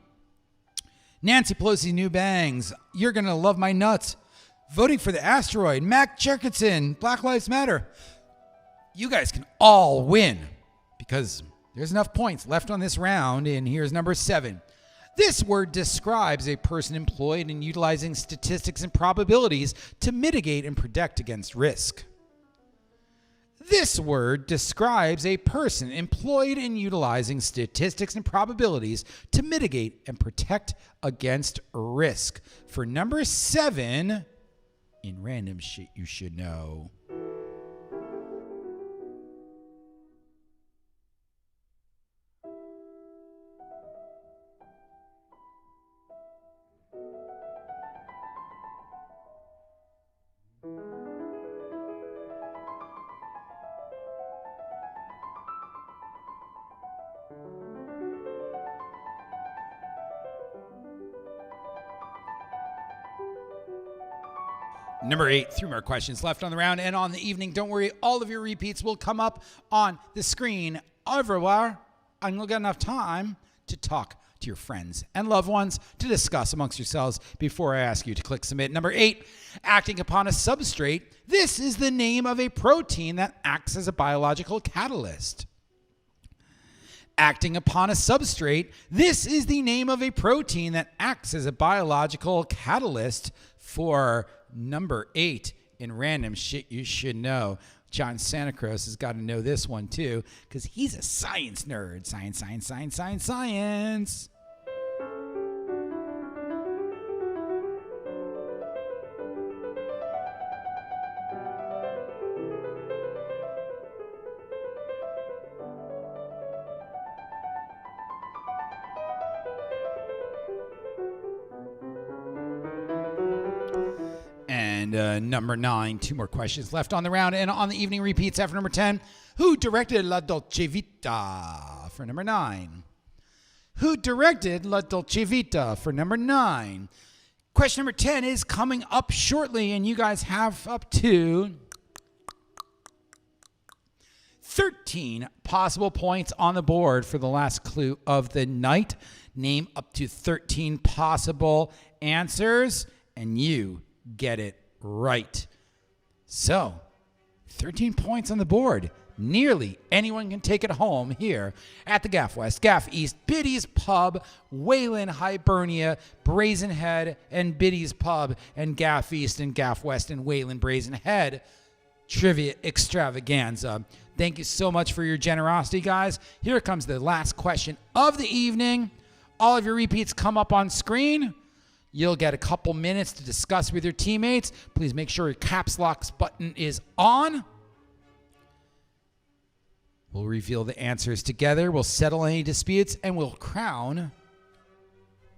Nancy Pelosi New Bangs, You're Gonna Love My Nuts, Voting for the Asteroid, Mac Jerkinson, Black Lives Matter, you guys can all win because there's enough points left on this round, and here's number 7. This word describes a person employed in utilizing statistics and probabilities to mitigate and protect against risk. This word describes a person employed in utilizing statistics and probabilities to mitigate and protect against risk. For number 7, in random shit you should know. Number 8, 3 more questions left on the round and on the evening. Don't worry, all of your repeats will come up on the screen everywhere, and you'll get enough time to talk to your friends and loved ones to discuss amongst yourselves before I ask you to click submit. Number 8, acting upon a substrate. This is the name of a protein that acts as a biological catalyst. Acting upon a substrate. This is the name of a protein that acts as a biological catalyst. For number 8 in random shit you should know. John Santa Cruz has got to know this one too, because he's a science nerd. Science, science, science, science, science. And number 9, 2 more questions left on the round and on the evening repeats after number 10. Who directed La Dolce Vita? For number 9. Who directed La Dolce Vita? For number 9. Question number 10 is coming up shortly, and you guys have up to 13 possible points on the board for the last clue of the night. Name up to 13 possible answers, and you get it right. So, 13 points on the board. Nearly anyone can take it home here at the Gaf West, Gaf East, Biddy's Pub, Waylon, Hibernia, Brazen Head, and Biddy's Pub, and Gaf East and Gaf West and Waylon, Brazen Head Trivia Extravaganza. Thank you so much for your generosity, guys. Here comes the last question of the evening. All of your repeats come up on screen. You'll get a couple minutes to discuss with your teammates. Please make sure your caps lock button is on. We'll reveal the answers together. We'll settle any disputes, and we'll crown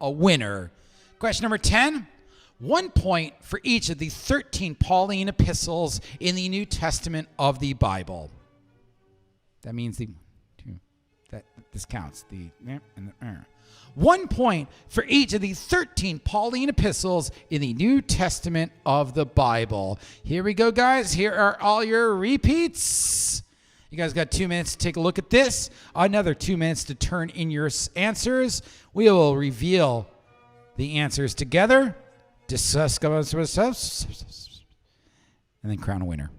a winner. Question number 10. 1 point for each of the 13 Pauline epistles in the New Testament of the Bible. That means the 2, This counts. The and the 1 point for each of the 13 Pauline epistles in the New Testament of the Bible. Here we go, guys. Here are all your repeats. You guys got 2 minutes to take a look at this. Another 2 minutes to turn in your answers. We will reveal the answers together, discuss, and then crown a winner.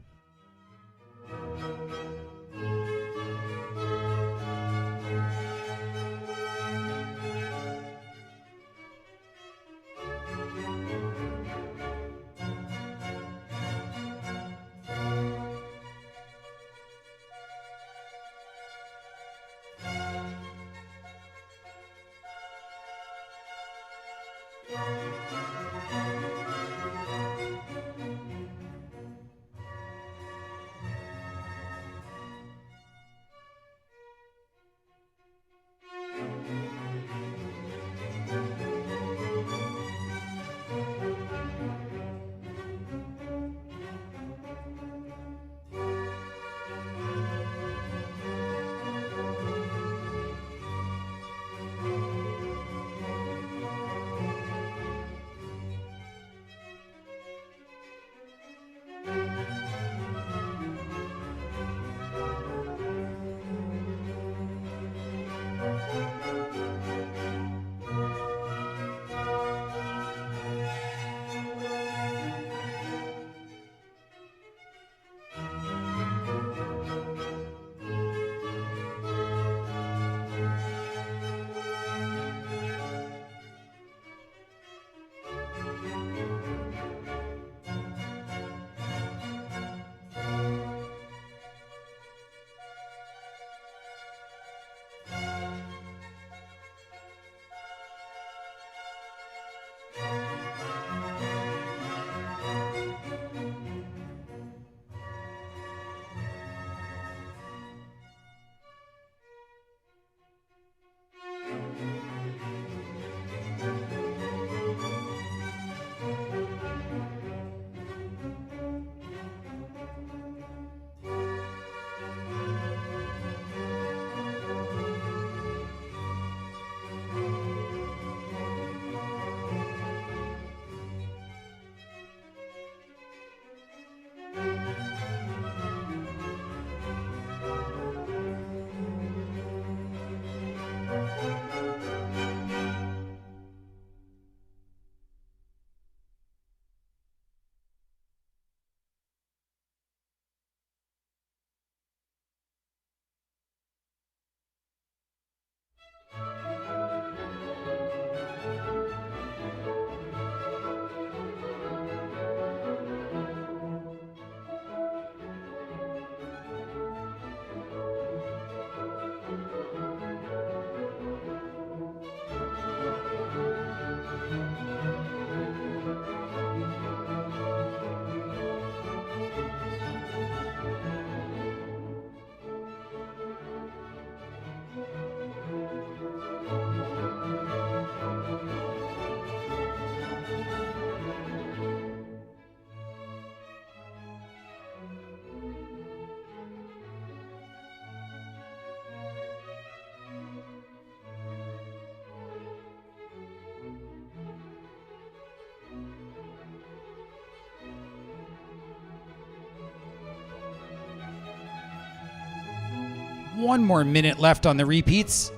One more minute left on the repeats.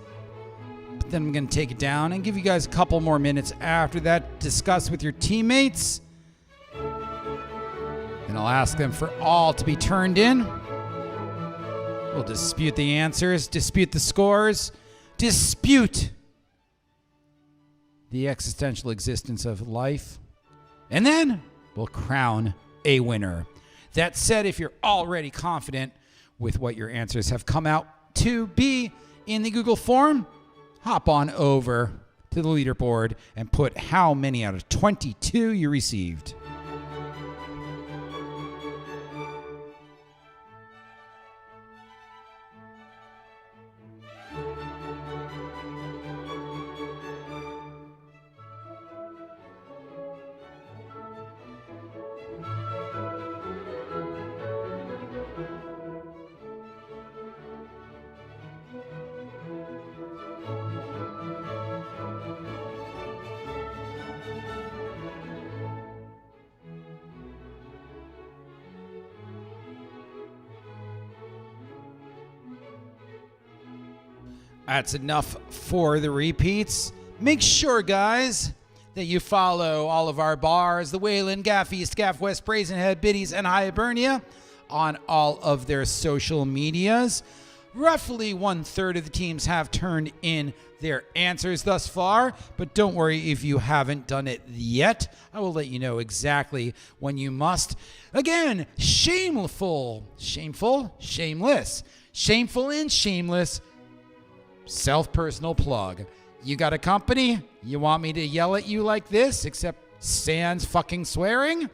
But then I'm going to take it down and give you guys a couple more minutes after that. Discuss with your teammates. And I'll ask them for all to be turned in. We'll dispute the answers, dispute the scores, dispute the existential existence of life. And then we'll crown a winner. That said, if you're already confident with what your answers have come out to be in the Google form, hop on over to the leaderboard and put how many out of 22 you received. That's enough for the repeats. Make sure, guys, that you follow all of our bars, the Waylon, Gaf East, Gaf West, Brazen Head, Biddy's, and Hibernia on all of their social medias. Roughly 1/3 of the teams have turned in their answers thus far, but don't worry if you haven't done it yet. I will let you know exactly when you must. Again, shameful, shameless, shameful and shameless self-personal plug. You got a company? You want me to yell at you like this, except sans fucking swearing?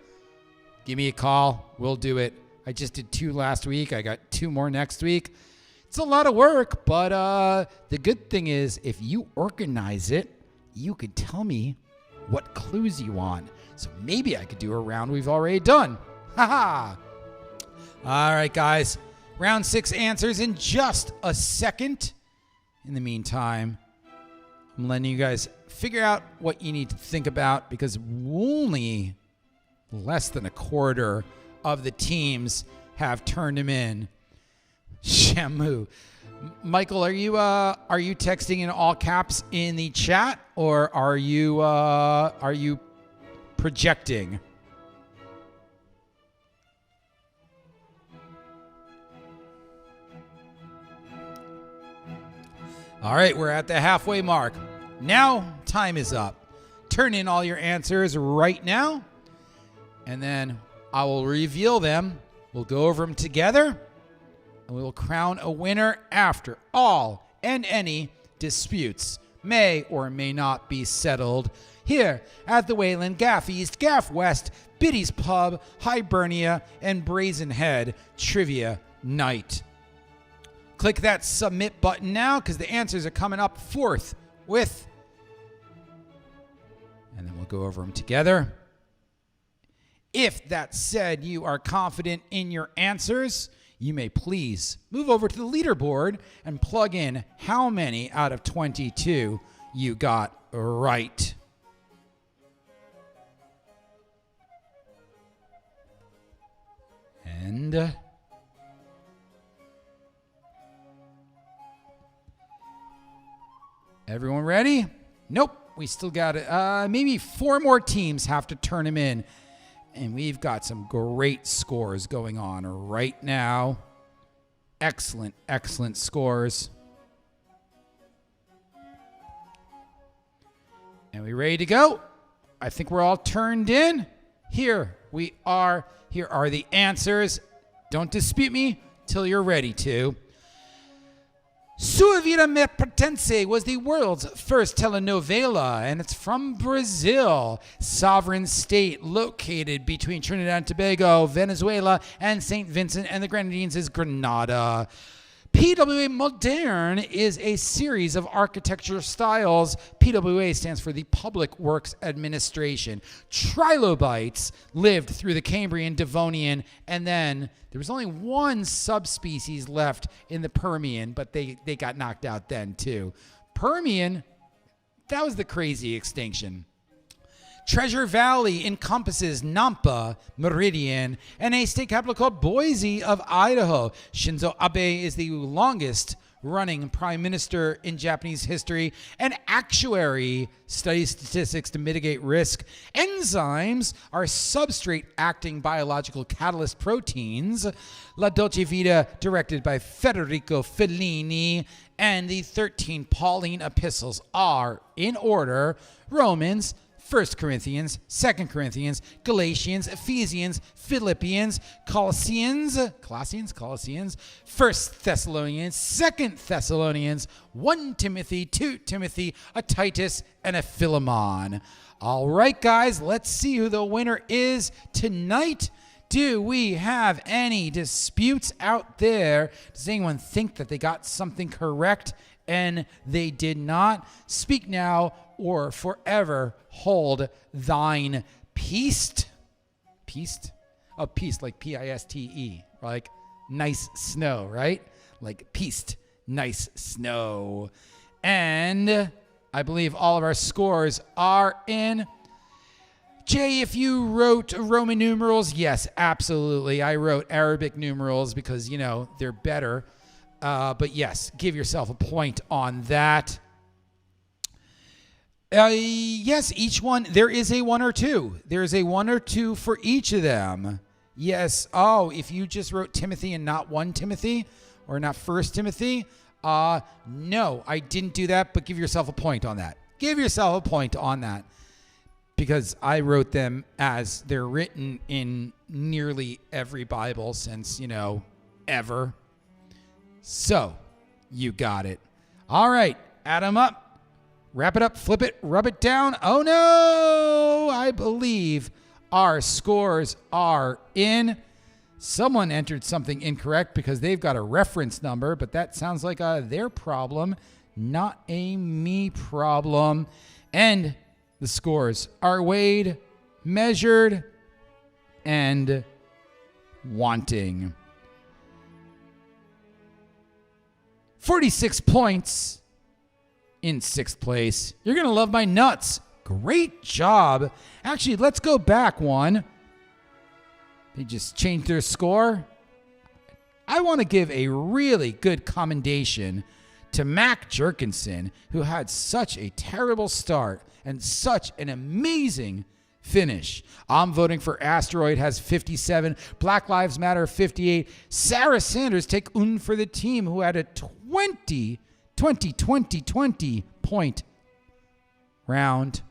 Give me a call. We'll do it. I just did 2 last week. I got 2 more next week. It's a lot of work, but the good thing is if you organize it, you could tell me what clues you want. So maybe I could do a round we've already done. Haha. All right, guys. Round 6 answers in just a second. In the meantime, I'm letting you guys figure out what you need to think about because only less than a quarter of the teams have turned them in. Shamu. Michael, are you texting in all caps in the chat or are you projecting? All right, we're at the halfway mark. Now, time is up. Turn in all your answers right now, and then I will reveal them. We'll go over them together, and we will crown a winner after all and any disputes may or may not be settled here at the Waylon, Gaf East, Gaf West, Biddy's Pub, Hibernia, and Brazen Head Trivia Night. Click that submit button now because the answers are coming up forthwith. And then we'll go over them together. If that said you are confident in your answers, you may please move over to the leaderboard and plug in how many out of 22 you got right. And everyone ready? Nope, we still got it. Maybe 4 more teams have to turn them in. And we've got some great scores going on right now. Excellent, excellent scores. And we ready to go? I think we're all turned in. Here we are. Here are the answers. Don't dispute me till you're ready to. Sua Vida Me Pertence was the world's first telenovela, and it's from Brazil. Sovereign state located between Trinidad and Tobago, Venezuela, and St. Vincent and the Grenadines is Grenada. PWA Moderne is a series of architecture styles. PWA stands for the Public Works Administration. Trilobites lived through the Cambrian, Devonian, and then there was only one subspecies left in the Permian, but they got knocked out then too. Permian, that was the crazy extinction. Treasure Valley encompasses Nampa, Meridian, and a state capital called Boise of Idaho. Shinzo Abe is the longest running prime minister in Japanese history. An actuary studies statistics to mitigate risk. Enzymes are substrate acting biological catalyst proteins. La Dolce Vita, directed by Federico Fellini. And the 13 Pauline epistles are, in order, Romans, 1 Corinthians, 2 Corinthians, Galatians, Ephesians, Philippians, Colossians, 1 Thessalonians, 2 Thessalonians, 1 Timothy, 2 Timothy, a Titus, and a Philemon. All right, guys, let's see who the winner is tonight. Do we have any disputes out there? Does anyone think that they got something correct and they did not? Speak now or forever hold thine peace. Peace? Oh, peace, like P-I-S-T-E. Like nice snow, right? Like peace, nice snow. And I believe all of our scores are in. Jay, if you wrote Roman numerals, yes, absolutely. I wrote Arabic numerals because, you know, they're better. But yes, give yourself a point on that. Yes, each one, there is a 1 or 2. There is a 1 or 2 for each of them. Yes. Oh, if you just wrote Timothy and not 1 Timothy or not 1 Timothy, no, I didn't do that, but give yourself a point on that. Give yourself a point on that because I wrote them as they're written in nearly every Bible since, ever. So, you got it. All right, add them up. Wrap it up, flip it, rub it down. Oh no! I believe our scores are in. Someone entered something incorrect because they've got a reference number, but that sounds like their problem, not a me problem. And the scores are weighed, measured, and wanting. 46 points. In 6th place. You're going to love my nuts. Great job. Actually, let's go back one. They just changed their score. I want to give a really good commendation to Mac Jerkinson, who had such a terrible start and such an amazing finish. I'm voting for Asteroid, has 57. Black Lives Matter, 58. Sarah Sanders, take un for the team, who had a 20 point round.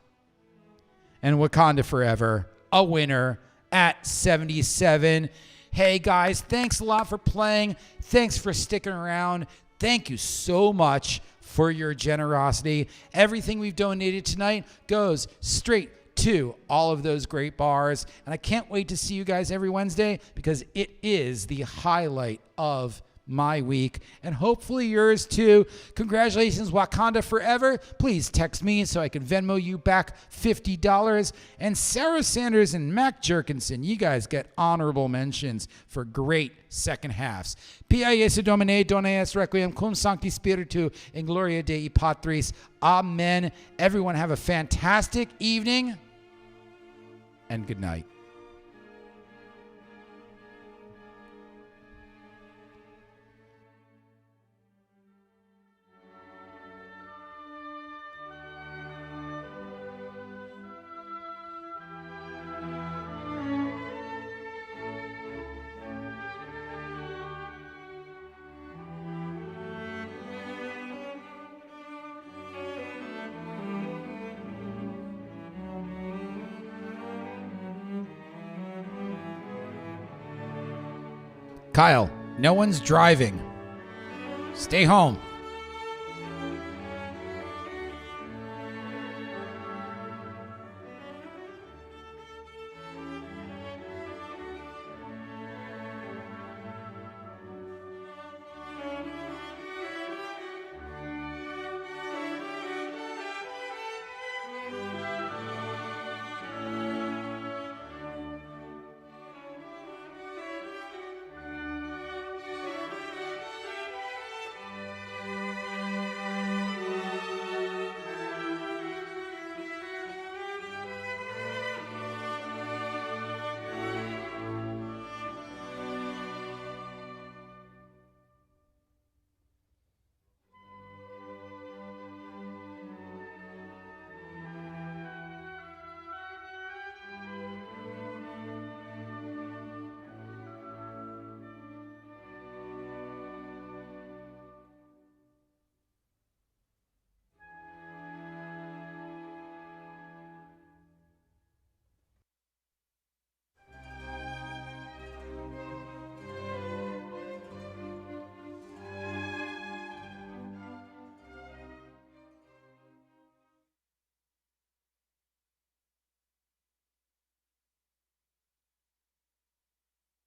And Wakanda Forever, a winner at 77. Hey guys, thanks a lot for playing. Thanks for sticking around. Thank you so much for your generosity. Everything we've donated tonight goes straight to all of those great bars. And I can't wait to see you guys every Wednesday because it is the highlight of my week, and hopefully yours too. Congratulations, Wakanda Forever. Please text me so I can Venmo you back $50. And Sarah Sanders and Mac Jerkinson, you guys get honorable mentions for great second halves. Pia Jesu Domine, Dona es Requiem, cum sancti spiritu, in gloria Dei Patris. Amen. Everyone have a fantastic evening, and good night. Kyle, no one's driving. Stay home.